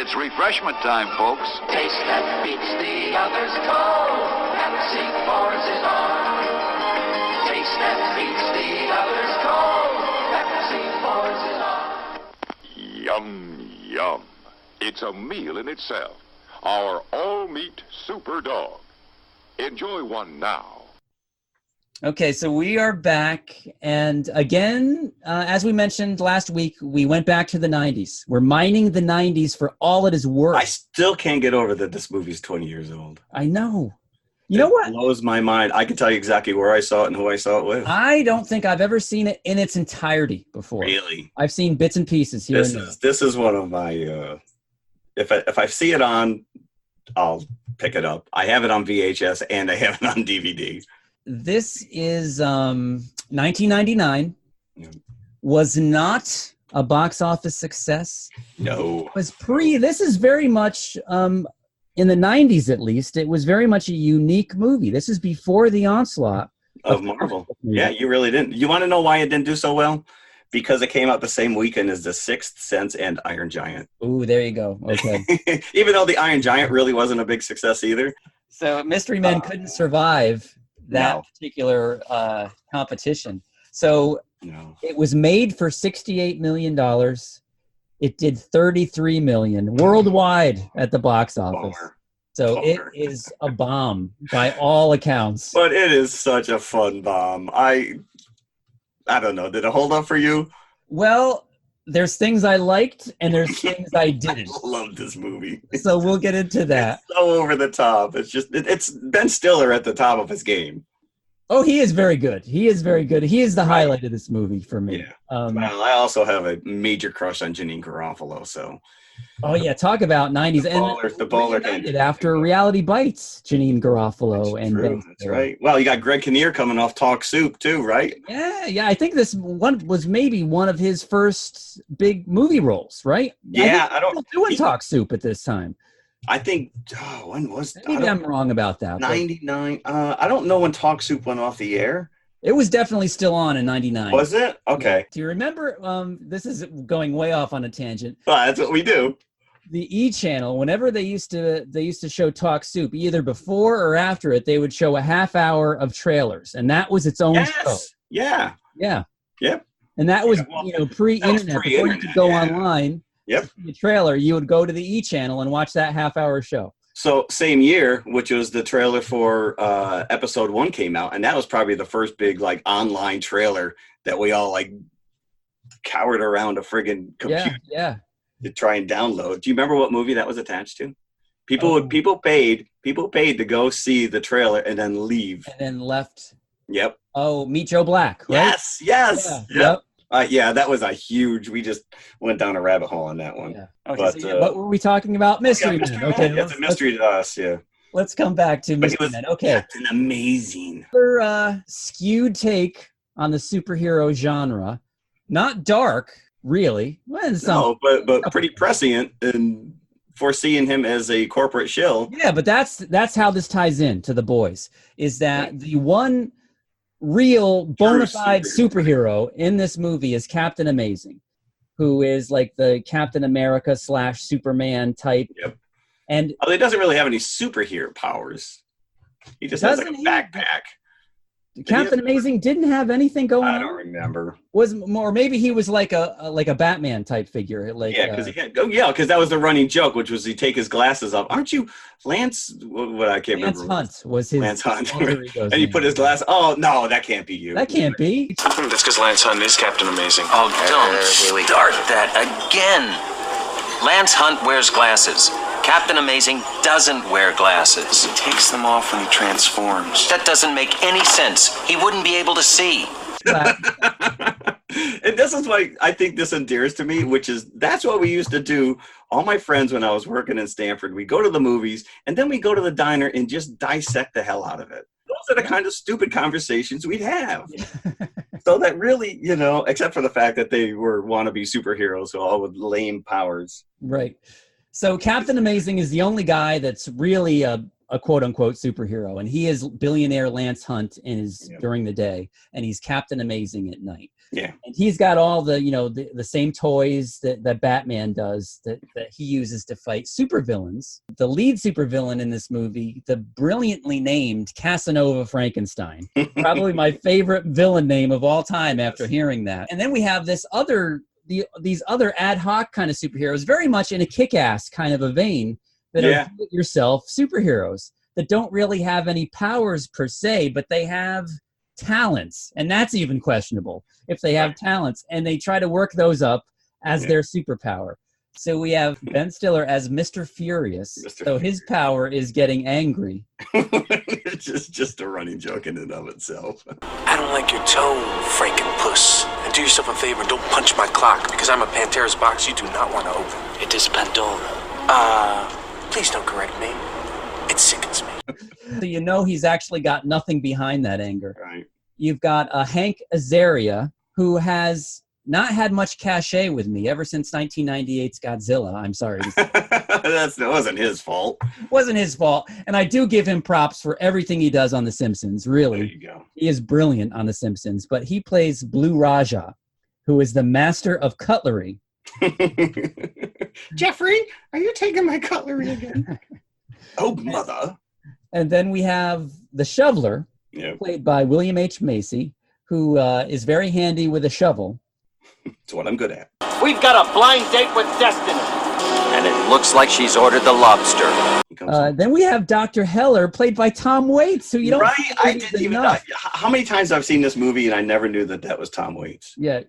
It's refreshment time, folks. Taste that beats the others cold. Pepsi pours it on. Taste that beats the others cold. Pepsi pours it on. Yum, yum. It's a meal in itself. Our all-meat super dog. Enjoy one now. Okay, so we are back. And again, as we mentioned last week, we went back to the 90s. We're mining the 90s for all it is worth. I still can't get over that this movie's 20 years old. I know. You know what? It blows my mind. I can tell you exactly where I saw it and who I saw it with. I don't think I've ever seen it in its entirety before. Really? I've seen bits and pieces here and there. This is one of my if I see it on, I'll pick it up. I have it on VHS and I have it on DVD. This is 1999. Was not a box office success. No. It was this is very much in the 90s, at least, it was very much a unique movie. This is before the onslaught of Marvel. Yeah, you really didn't. You want to know why it didn't do so well? Because it came out the same weekend as The Sixth Sense and Iron Giant. Ooh, there you go. Okay. Even though the Iron Giant really wasn't a big success either. So Mystery Men couldn't survive that particular competition. So it was made for $68 million. It did $33 million worldwide at the box office. So it is a bomb by all accounts. But it is such a fun bomb. I don't know. Did it hold up for you? Well, there's things I liked and there's things I didn't. I love this movie. So we'll get into that. It's so over the top. It's just it's Ben Stiller at the top of his game. Oh, he is very good. He is very good. He is the highlight of this movie for me. Yeah. Well, I also have a major crush on Janine Garofalo. So. Oh yeah, talk about 90s the bowler and after Reality Bites, Janine Garofalo and Ben That's right. Well, you got Greg Kinnear coming off Talk Soup too, right? Yeah. I think this one was maybe one of his first big movie roles, right? Yeah, I don't doing Talk Soup at this time. I think when was maybe I'm wrong about that. 99. I don't know when Talk Soup went off the air. It was definitely still on in 99. Was it? Okay. Do you remember? This is going way off on a tangent. Well, that's what we do. The E channel, whenever they used to show Talk Soup, either before or after it, they would show a half hour of trailers, and that was its own show. Yeah. Yeah. Yep. And that was pre-internet. Before you could go online. Yep. The trailer, you would go to the E channel and watch that half-hour show. So same year, which was the trailer for episode 1 came out, and that was probably the first big online trailer that we all cowered around a friggin' computer to try and download. Do you remember what movie that was attached to? People paid to go see the trailer and then leave. And then left. Yep. Oh, Meet Joe Black, right? Yes. Yeah. Yep. That was we just went down a rabbit hole on that one. Yeah. Okay, but what were we talking about? Mystery Men. Okay. It's a mystery to us, yeah. Let's come back to Mystery Men. Okay. Captain Amazing. Another skewed take on the superhero genre. Not dark, really. Well, but pretty prescient in foreseeing him as a corporate shill. Yeah, but that's how this ties in to The Boys, is that the one real bona fide superhero in this movie is Captain Amazing, who is like the Captain America / Superman type. Yep. And he doesn't really have any superhero powers. He just has a backpack. Captain Amazing didn't have anything going on. I don't remember. Or maybe he was like a Batman type figure. Because that was the running joke, which was he'd take his glasses off. Aren't you Lance? What I can't remember. Lance Hunt was his. Lance Hunt. And he put his glass. Oh no, that can't be you. That can't be. That's because Lance Hunt is Captain Amazing. Oh, don't start that again. Lance Hunt wears glasses. Captain Amazing doesn't wear glasses. He takes them off when he transforms. That doesn't make any sense. He wouldn't be able to see. And this is why I think this endears to me, that's what we used to do. All my friends, when I was working in Stanford, we go to the movies and then we go to the diner and just dissect the hell out of it. Those are the kind of stupid conversations we'd have. So that really, except for the fact that they were wannabe superheroes, so all with lame powers. Right. So Captain Amazing is the only guy that's really a quote-unquote superhero, and he is billionaire Lance Hunt during the day, and he's Captain Amazing at night. Yeah. And he's got all the same toys that Batman does that he uses to fight supervillains. The lead supervillain in this movie, the brilliantly named Casanova Frankenstein, probably my favorite villain name of all time after hearing that. And then we have these other ad hoc kind of superheroes, very much in a kick-ass kind of a vein, that are do-it-yourself superheroes that don't really have any powers per se, but they have talents, and that's even questionable if they have talents, and they try to work those up as their superpower. So we have Ben Stiller as Mr. Furious. His power is getting angry. It's just a running joke in and of itself. I don't like your tone, Frankenpuss. And do yourself a favor, don't punch my clock, because I'm a Pantera's box you do not want to open. It is Pandora. Please don't correct me. It sickens me. So you know he's actually got nothing behind that anger. Right. You've got Hank Azaria, who has not had much cachet with me ever since 1998's Godzilla. I'm sorry to say. That wasn't his fault. Wasn't his fault. And I do give him props for everything he does on The Simpsons, really. There you go. He is brilliant on The Simpsons. But he plays Blue Raja, who is the master of cutlery. Jeffrey, are you taking my cutlery again? Oh, mother. And then we have the shoveler, played by William H. Macy, who is very handy with a shovel. It's what I'm good at. We've got a blind date with destiny. And it looks like she's ordered the lobster. Then we have Dr. Heller, played by Tom Waits, who you don't I didn't even know. How many times I've seen this movie and I never knew that was Tom Waits. Yeah.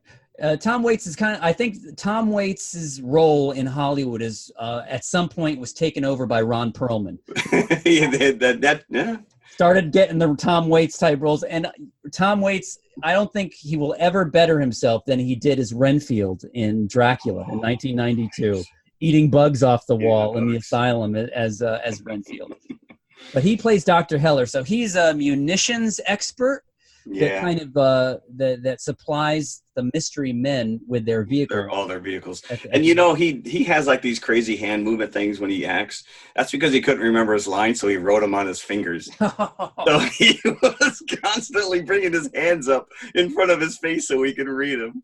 Tom Waits is I think Tom Waits' role in Hollywood is at some point was taken over by Ron Perlman. Yeah. Started getting the Tom Waits type roles. And Tom Waits, I don't think he will ever better himself than he did as Renfield in Dracula in 1992, eating bugs off the wall in the asylum as Renfield. But he plays Dr. Heller. So he's a munitions expert. That kind of that supplies the mystery men with their vehicles. All their vehicles. And you know, he has like these crazy hand movement things when he acts. That's because he couldn't remember his lines, so he wrote them on his fingers. So he was constantly bringing his hands up in front of his face so he could read them.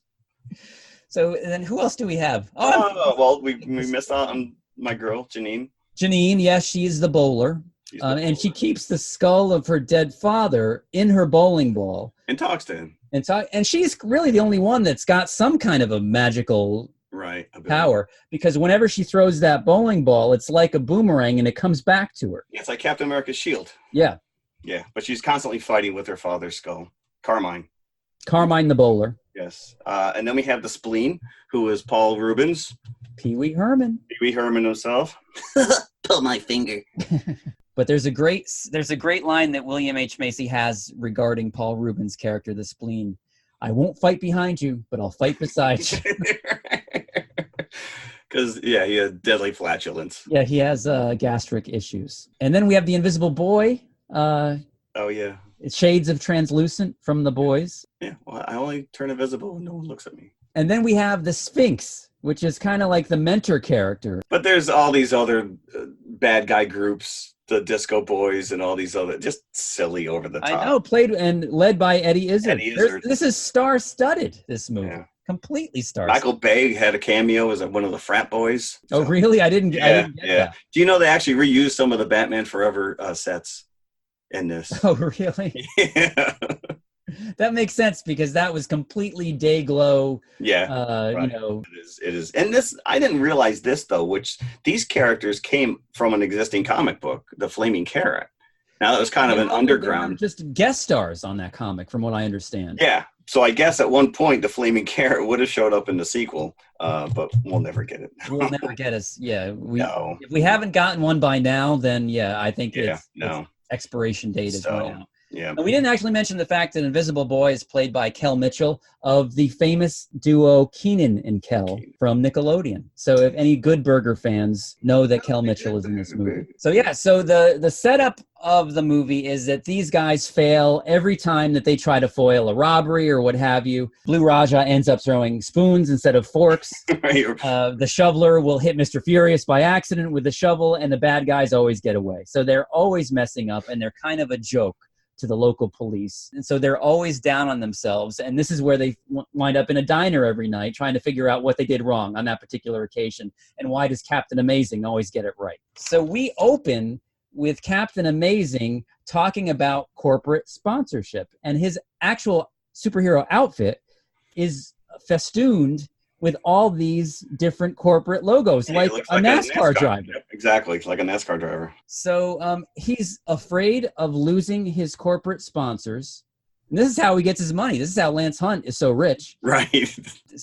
So then who else do we have? Well, we missed out on my girl, Janine. Janine, yes, she's the bowler. And she keeps the skull of her dead father in her bowling ball. And talks to him. And she's really the only one that's got some kind of a magical power. Because whenever she throws that bowling ball, it's like a boomerang and it comes back to her. It's like Captain America's shield. Yeah. Yeah, but she's constantly fighting with her father's skull. Carmine the bowler. Yes. And then we have the spleen, who is Paul Rubens. Pee Wee Herman. Pee Wee Herman himself. Pull my finger. But there's a great line that William H. Macy has regarding Paul Rubens' character, the spleen. I won't fight behind you, but I'll fight beside you. Because, he has deadly flatulence. Yeah, he has gastric issues. And then we have the Invisible Boy. Oh, yeah. It's shades of translucent from The Boys. Yeah, well, I only turn invisible when no one looks at me. And then we have the Sphinx, which is kind of like the mentor character. But there's all these other bad guy groups. The Disco Boys and all these other, just silly over the top. I know, played and led by Eddie Izzard. Izzard. This is star-studded, this movie. Yeah. Completely star-studded. Michael Bay had a cameo as one of the frat boys. So. Oh, really? I didn't get that. Do you know they actually reused some of the Batman Forever sets in this? Oh, really? Yeah. That makes sense because that was completely day glow. Yeah, right. It is. And this, I didn't realize this though, which these characters came from an existing comic book, The Flaming Carrot. Now that was kind of an underground. Just guest stars on that comic, from what I understand. Yeah. So I guess at one point the Flaming Carrot would have showed up in the sequel, but we'll never get it. We'll never get us. Yeah. If we haven't gotten one by now, then I think its expiration date is run out. Yeah. And we didn't actually mention the fact that Invisible Boy is played by Kel Mitchell of the famous duo Keenan and Kel from Nickelodeon. So if any Good Burger fans know that Kel Mitchell is in this movie. So so the setup of the movie is that these guys fail every time that they try to foil a robbery or what have you. Blue Raja ends up throwing spoons instead of forks. The shoveler will hit Mr. Furious by accident with the shovel, and the bad guys always get away. So they're always messing up, and they're kind of a joke to the local police. And so they're always down on themselves. And this is where they wind up in a diner every night trying to figure out what they did wrong on that particular occasion. And why does Captain Amazing always get it right? So we open with Captain Amazing talking about corporate sponsorship. And his actual superhero outfit is festooned with all these different corporate logos, like a NASCAR driver. Yep, exactly, like a NASCAR driver. So he's afraid of losing his corporate sponsors, And this is how he gets his money. This is how Lance Hunt is so rich. Right.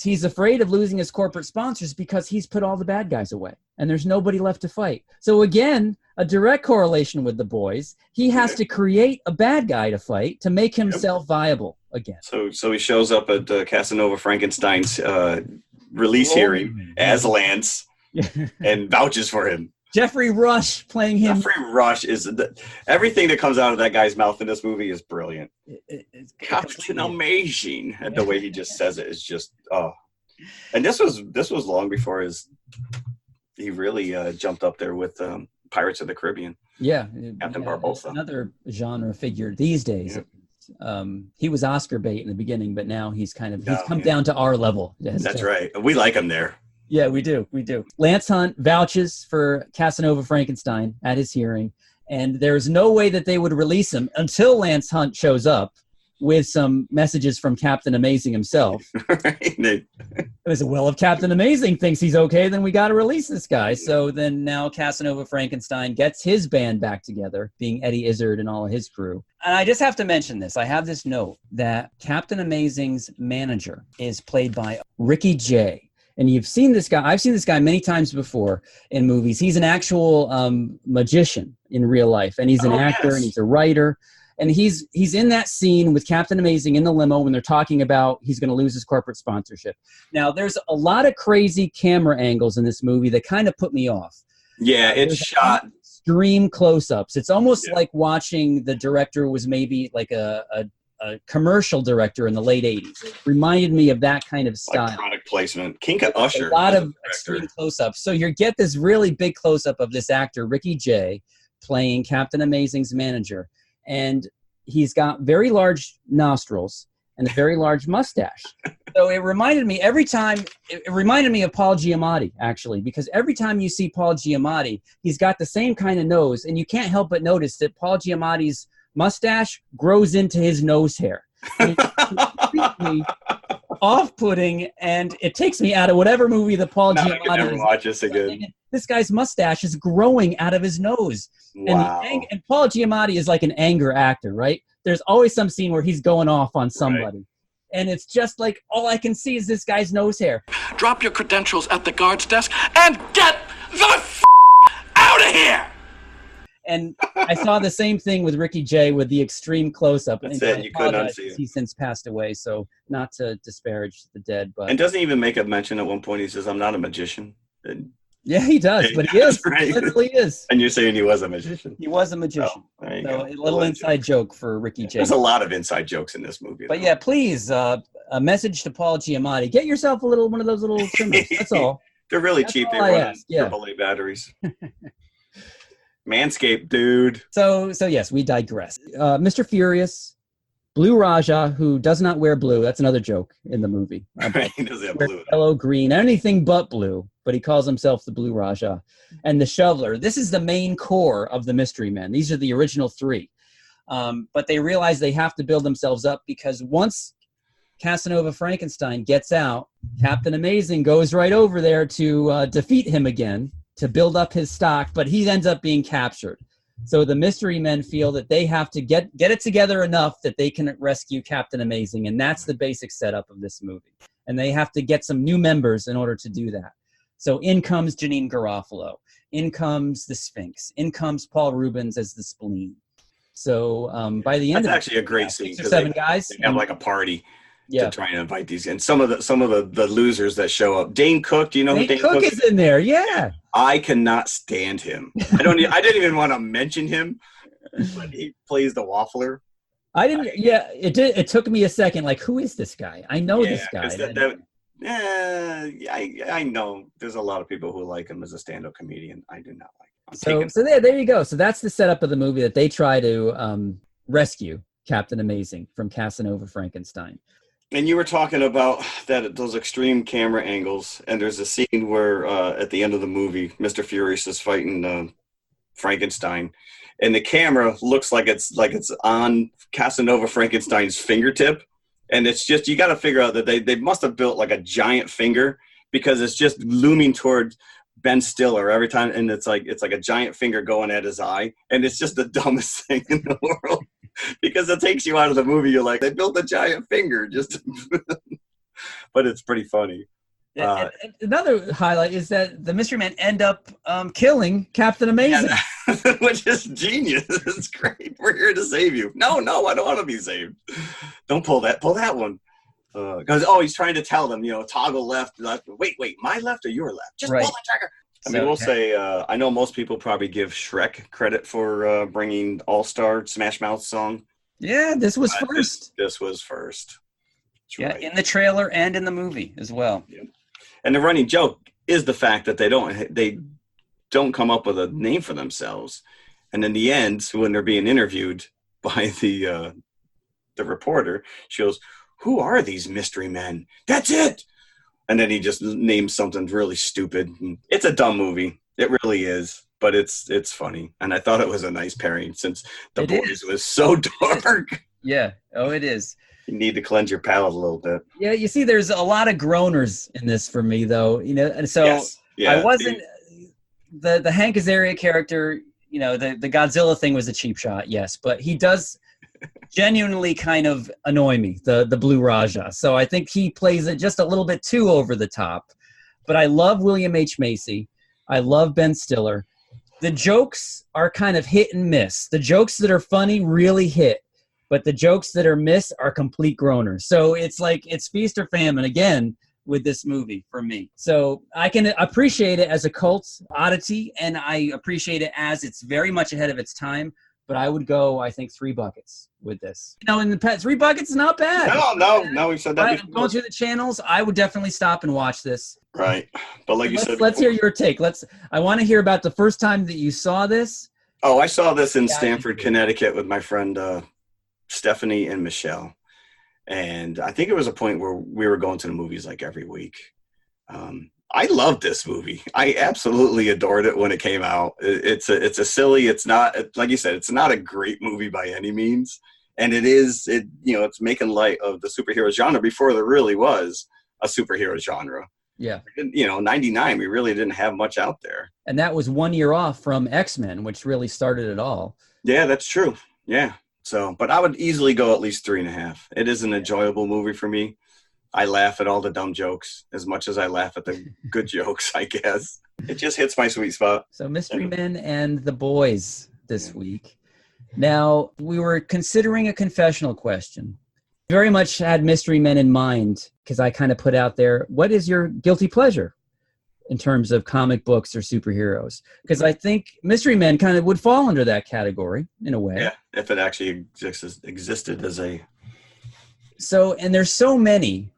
He's afraid of losing his corporate sponsors because he's put all the bad guys away and there's nobody left to fight. So again, a direct correlation with the boys. He has to create a bad guy to fight to make himself viable again. So he shows up at Casanova Frankenstein's release hearing as Lance and vouches for him. Jeffrey Rush playing him. Jeffrey Rush is everything that comes out of that guy's mouth in this movie is brilliant. It's Captain Amazing, and the way he just says it is just And this was long before he really jumped up there with Pirates of the Caribbean. Yeah, Captain Barbossa. Another genre figure these days. Yeah. He was Oscar bait in the beginning, but now he's come down to our level. That's right. We like him there. Yeah, we do. Lance Hunt vouches for Casanova Frankenstein at his hearing, and there's no way that they would release him until Lance Hunt shows up with some messages from Captain Amazing himself. It was, well, if Captain Amazing thinks he's okay, then we got to release this guy. So then now Casanova Frankenstein gets his band back together, being Eddie Izzard and all of his crew. And I just have to mention this. I have this note that Captain Amazing's manager is played by Ricky Jay. And you've seen this guy. I've seen this guy many times before in movies. He's an actual magician in real life, and he's an actor, and he's a writer. And he's in that scene with Captain Amazing in the limo when they're talking about he's going to lose his corporate sponsorship. Now, there's a lot of crazy camera angles in this movie that kind of put me off. Yeah, it's shot. Extreme close-ups. It's almost like watching the director was maybe like a commercial director in the late 80s. It reminded me of that kind of style. Like product placement. Kinka Usher. A lot of extreme close-ups. So you get this really big close-up of this actor, Ricky Jay, playing Captain Amazing's manager. And he's got very large nostrils and a very large mustache. So it reminded me it reminded me of Paul Giamatti, actually, because every time you see Paul Giamatti, he's got the same kind of nose, and you can't help but notice that Paul Giamatti's mustache grows into his nose hair. And it's completely off-putting, and it takes me out of whatever movie that Paul Giamatti I can never watch this again. This guy's mustache is growing out of his nose. Wow. And Paul Giamatti is like an anger actor, right? There's always some scene where he's going off on somebody. Right. And it's just like, all I can see is this guy's nose hair. Drop your credentials at the guard's desk and get the out of here! And I saw the same thing with Ricky Jay with the extreme close-up. That's it. You couldn't unsee it. He's since passed away, so not to disparage the dead. But and doesn't even make a mention at one point. He says, I'm not a magician. Yeah, he does, but he is. Right. He literally is. And you're saying he was a magician. He was a magician. Oh, there you so go. A little inside joke for Ricky Jay. There's a lot of inside jokes in this movie. But yeah, please, a message to Paul Giamatti. Get yourself one of those little trimmers. That's all. They're really cheap. They run on AAA batteries. Manscaped, dude. So yes, we digress. Mr. Furious, Blue Raja, who does not wear blue. That's another joke in the movie. He doesn't have blue. Yellow, green, anything but blue. But he calls himself the Blue Raja. And the Shoveler. This is the main core of the Mystery Men. These are the original three. But they realize they have to build themselves up because once Casanova Frankenstein gets out, Captain Amazing goes right over there to defeat him again, to build up his stock, but he ends up being captured. So the Mystery Men feel that they have to get it together enough that they can rescue Captain Amazing, and that's the basic setup of this movie. And they have to get some new members in order to do that. So in comes Janine Garofalo. In comes the Sphinx. In comes Paul Rubens as the Spleen. So by the end that's of actually a great scene. 6 or 7 guys. They have like a party. To try and invite these, and some of the losers that show up. Dane Cook, do you know who Dane Cook is in there? Yeah, I cannot stand him. I didn't even want to mention him, but he plays the waffler. I didn't. Yeah, it did. It took me a second. Like, who is this guy? I know this guy. I know. There's a lot of people who like him as a stand-up comedian. I do not like him. So there you go. So that's the setup of the movie, that they try to rescue Captain Amazing from Casanova Frankenstein. And you were talking about those extreme camera angles, and there's a scene where at the end of the movie, Mr. Furious is fighting Frankenstein, and the camera looks like it's on Casanova Frankenstein's fingertip, and it's just, you got to figure out that they must have built like a giant finger, because it's just looming toward Ben Stiller every time, and it's like a giant finger going at his eye, and it's just the dumbest thing in the world. because it takes you out of the movie. You're like, they built a giant finger just, but it's pretty funny. And another highlight is that the mystery men end up killing Captain Amazing. Yeah, which is genius. It's great. We're here to save you. No, I don't want to be saved. Don't pull that one. Because he's trying to tell them, toggle left. Wait, my left or your left? Just pull the trigger. I mean, we'll say, I know most people probably give Shrek credit for bringing All-Star Smash Mouth song. Yeah, this was first. This was first. That's right. In the trailer and in the movie as well. Yeah. And the running joke is the fact that they don't come up with a name for themselves. And in the end, when they're being interviewed by the reporter, she goes, "Who are these mystery men?" "That's it." And then he just names something really stupid. It's a dumb movie. It really is. But it's funny. And I thought it was a nice pairing since The Boys was so dark. Yeah. Oh, it is. You need to cleanse your palate a little bit. Yeah, you see, there's a lot of groaners in this for me, though. And so yes. Yeah, I wasn't the Hank Azaria character. The Godzilla thing was a cheap shot, yes, but he does genuinely kind of annoy me, the Blue Raja. So I think he plays it just a little bit too over the top. But I love William H. Macy. I love Ben Stiller. The jokes are kind of hit and miss. The jokes that are funny really hit. But the jokes that are missed are complete groaners. So it's like it's feast or famine again with this movie for me. So I can appreciate it as a cult oddity, and I appreciate it as it's very much ahead of its time. But I would go, I think, 3 buckets with this. In the past, 3 buckets is not bad. No, we said that before. Going through the channels, I would definitely stop and watch this. Right. But like you said, let's hear your take. I want to hear about the first time that you saw this. Oh, I saw this in Stamford, Connecticut with my friend Stephanie and Michelle. And I think it was a point where we were going to the movies like every week. I loved this movie. I absolutely adored it when it came out. It's a silly, it's not, like you said, it's not a great movie by any means. And it's making light of the superhero genre before there really was a superhero genre. Yeah. 99, we really didn't have much out there. And that was 1 year off from X-Men, which really started it all. Yeah, that's true. Yeah. So, but I would easily go at least 3.5. It is an enjoyable movie for me. I laugh at all the dumb jokes as much as I laugh at the good jokes, I guess. It just hits my sweet spot. So Mystery Men and The Boys this week. Now, we were considering a confessional question. Very much had Mystery Men in mind because I kind of put out there, what is your guilty pleasure in terms of comic books or superheroes? Because I think Mystery Men kind of would fall under that category in a way. Yeah, if it actually existed as a... So, and there's so many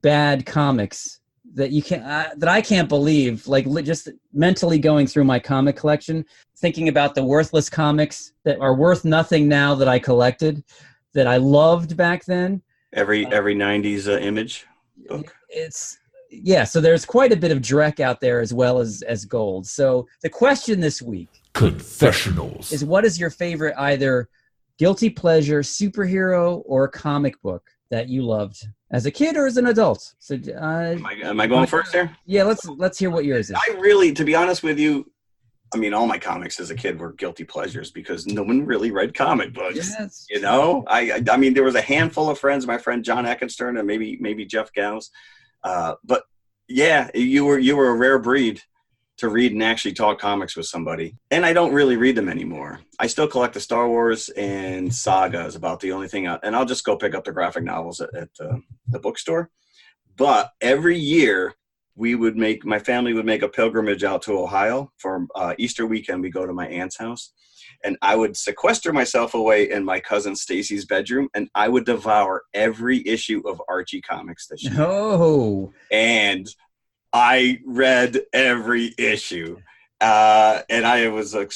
bad comics that you can't that I can't believe, like just mentally going through my comic collection, thinking about the worthless comics that are worth nothing now that I collected, that I loved back then. Every 90s Image book. So there's quite a bit of dreck out there as well as gold. So the question this week, Confessionals, is what is your favorite either guilty pleasure superhero or comic book that you loved as a kid or as an adult? So, am I going first there? Yeah, let's hear what yours is. I really, to be honest with you, I mean, all my comics as a kid were guilty pleasures because no one really read comic books. Yes. I mean, there was a handful of friends, my friend John Eckenstern and maybe Jeff Gauss. But yeah, you were a rare breed to read and actually talk comics with somebody. And I don't really read them anymore. I still collect the Star Wars and Saga is about the only thing and I'll just go pick up the graphic novels at the bookstore. But every year my family would make a pilgrimage out to Ohio for Easter weekend. We go to my aunt's house and I would sequester myself away in my cousin Stacy's bedroom and I would devour every issue of Archie comics this year. Oh. And I read every issue. And I was a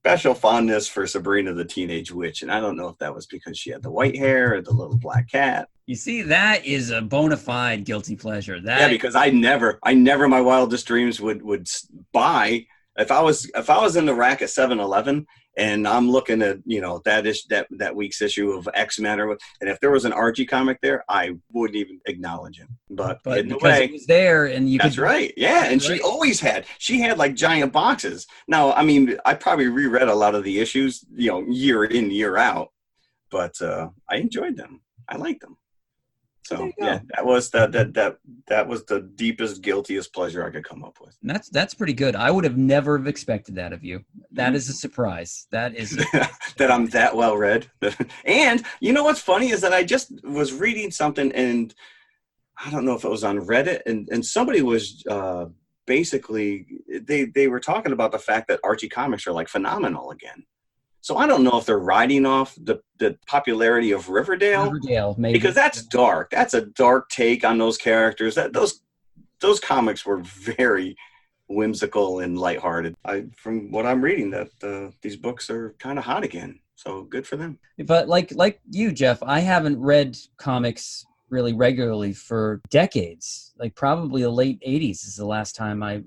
special fondness for Sabrina the Teenage Witch. And I don't know if that was because she had the white hair or the little black cat. You see, that is a bona fide guilty pleasure. Yeah, because I never in my wildest dreams would buy, if I was in the rack at 7-Eleven and I'm looking at, that week's issue of X-Men and if there was an Archie comic there, I wouldn't even acknowledge him. But in the way, it was there and you that's right. Yeah. And she had like giant boxes. Now, I mean, I probably reread a lot of the issues, year in, year out. but I enjoyed them. I liked them. So yeah, that was that was the deepest, guiltiest pleasure I could come up with. And that's pretty good. I would have never have expected that of you. That is a surprise. That is that I'm that well read. And you know what's funny is that I just was reading something, and I don't know if it was on Reddit, and somebody was basically they were talking about the fact that Archie comics are like phenomenal again. So I don't know if they're riding off the popularity of Riverdale, maybe, because that's dark. That's a dark take on those characters. Those comics were very whimsical and lighthearted. From what I'm reading, that these books are kind of hot again. So good for them. But like you, Jeff, I haven't read comics really regularly for decades. Like probably the late 80s is the last time I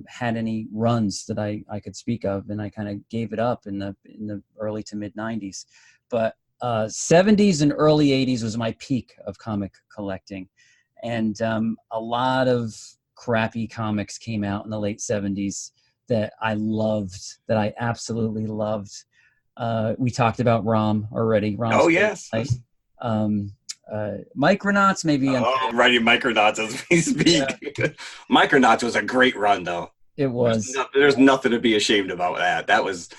had any runs that I could speak of, and I kind of gave it up in the early to mid 90s. But 70s and early 80s was my peak of comic collecting, and a lot of crappy comics came out in the late 70s that I loved, that I absolutely loved. We talked about Rom already. Oh yes. Micronauts, maybe. Oh, writing Micronauts as we speak. Yeah. Micronauts was a great run, though. It was. There's nothing to be ashamed about that. That was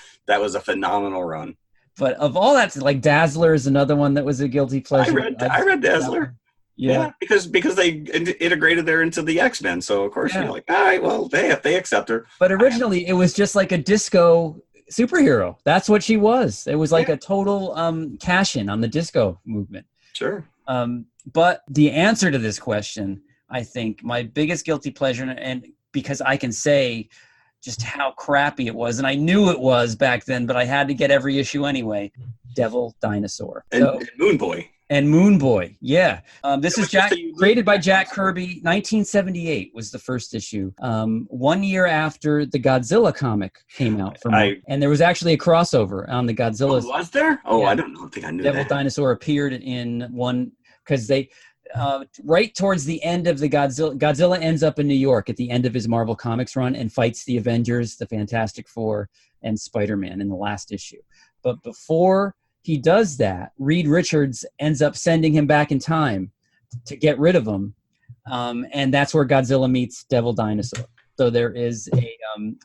a phenomenal run. But of all that, like Dazzler is another one that was a guilty pleasure. I read Dazzler. Yeah, because they integrated her into the X-Men, so of course you're like, all right, well, they accept her. But originally, it was just like a disco superhero. That's what she was. It was like a total cash-in on the disco movement. Sure. But the answer to this question, I think my biggest guilty pleasure, and because I can say just how crappy it was, and I knew it was back then, but I had to get every issue anyway, Devil Dinosaur. And Moon Boy. And Moon Boy, yeah. This is created by Jack Kirby. 1978 was the first issue. 1 year after the Godzilla comic came out. And there was actually a crossover on the Godzilla. Oh, was there? Oh, yeah. I don't think I knew Devil Dinosaur appeared in one, because they, right towards the end of the Godzilla ends up in New York at the end of his Marvel Comics run and fights the Avengers, the Fantastic Four, and Spider-Man in the last issue. But before he does that, Reed Richards ends up sending him back in time to get rid of him, and that's where Godzilla meets Devil Dinosaur. So there is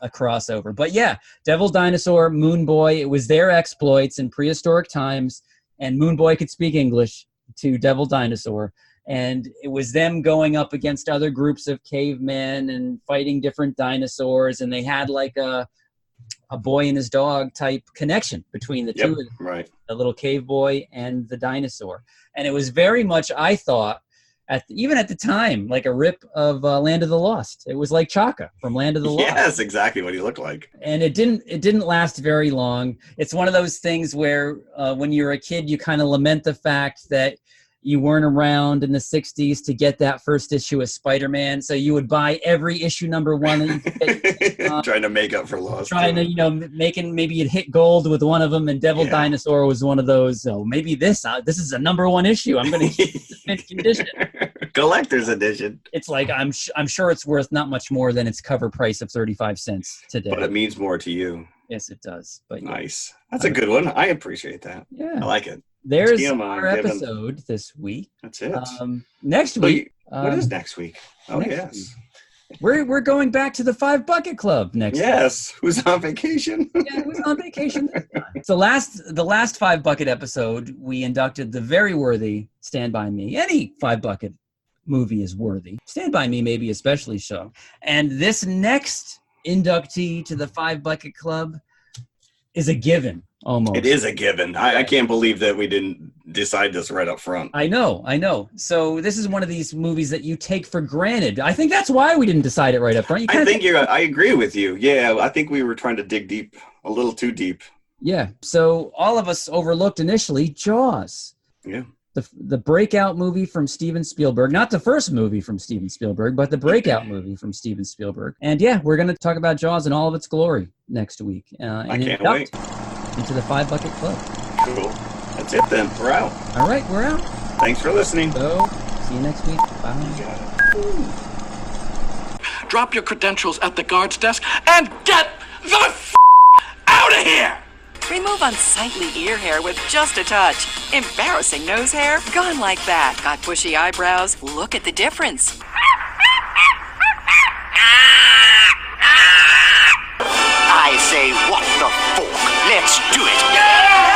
a crossover. But yeah, Devil Dinosaur, Moon Boy, it was their exploits in prehistoric times, and Moon Boy could speak English to Devil Dinosaur, and it was them going up against other groups of cavemen and fighting different dinosaurs, and they had like a boy and his dog type connection between the two of them, right? The little cave boy and the dinosaur. And it was very much, I thought, even at the time, like a rip of Land of the Lost. It was like Chaka from Land of the Lost. Yeah, that's exactly what he looked like. And it didn't last very long. It's one of those things where when you're a kid, you kind of lament the fact that you weren't around in the 60s to get that first issue of Spider-Man, so you would buy every issue number one. And trying to make up for lost. Trying to, maybe you'd hit gold with one of them, and Devil Dinosaur was one of those. So maybe this is a number one issue. I'm going to keep the mint condition. Collector's edition. It's like, I'm sure it's worth not much more than its cover price of 35 cents today. But it means more to you. Yes, it does. But nice. That's a good one. I appreciate that. Yeah. I like it. There's our episode this week. That's it. Next week. What is next week? Oh, yes. Week. We're going back to the 5 Bucket Club next week. Yes. Who's on vacation? Yeah, who's on vacation this time? So the last 5 Bucket episode, we inducted the very worthy Stand By Me. Any 5 Bucket movie is worthy. Stand By Me maybe especially so. And this next inductee to the 5 Bucket Club is a given. Almost. It is a given. I can't believe that we didn't decide this right up front. I know. So this is one of these movies that you take for granted. I think that's why we didn't decide it right up front. I agree with you. Yeah, I think we were trying to dig deep, a little too deep. Yeah. So all of us overlooked initially Jaws. Yeah. The breakout movie from Steven Spielberg. Not the first movie from Steven Spielberg, but the breakout movie from Steven Spielberg. And yeah, we're going to talk about Jaws in all of its glory next week. I can't wait. Into the 5 Bucket Club. Cool. That's it then. We're out. All right, we're out. Thanks for listening. So, see you next week. Bye. Drop your credentials at the guard's desk and get the out of here! Remove unsightly ear hair with just a touch. Embarrassing nose hair? Gone like that. Got bushy eyebrows? Look at the difference. I say, what the fork? Let's do it.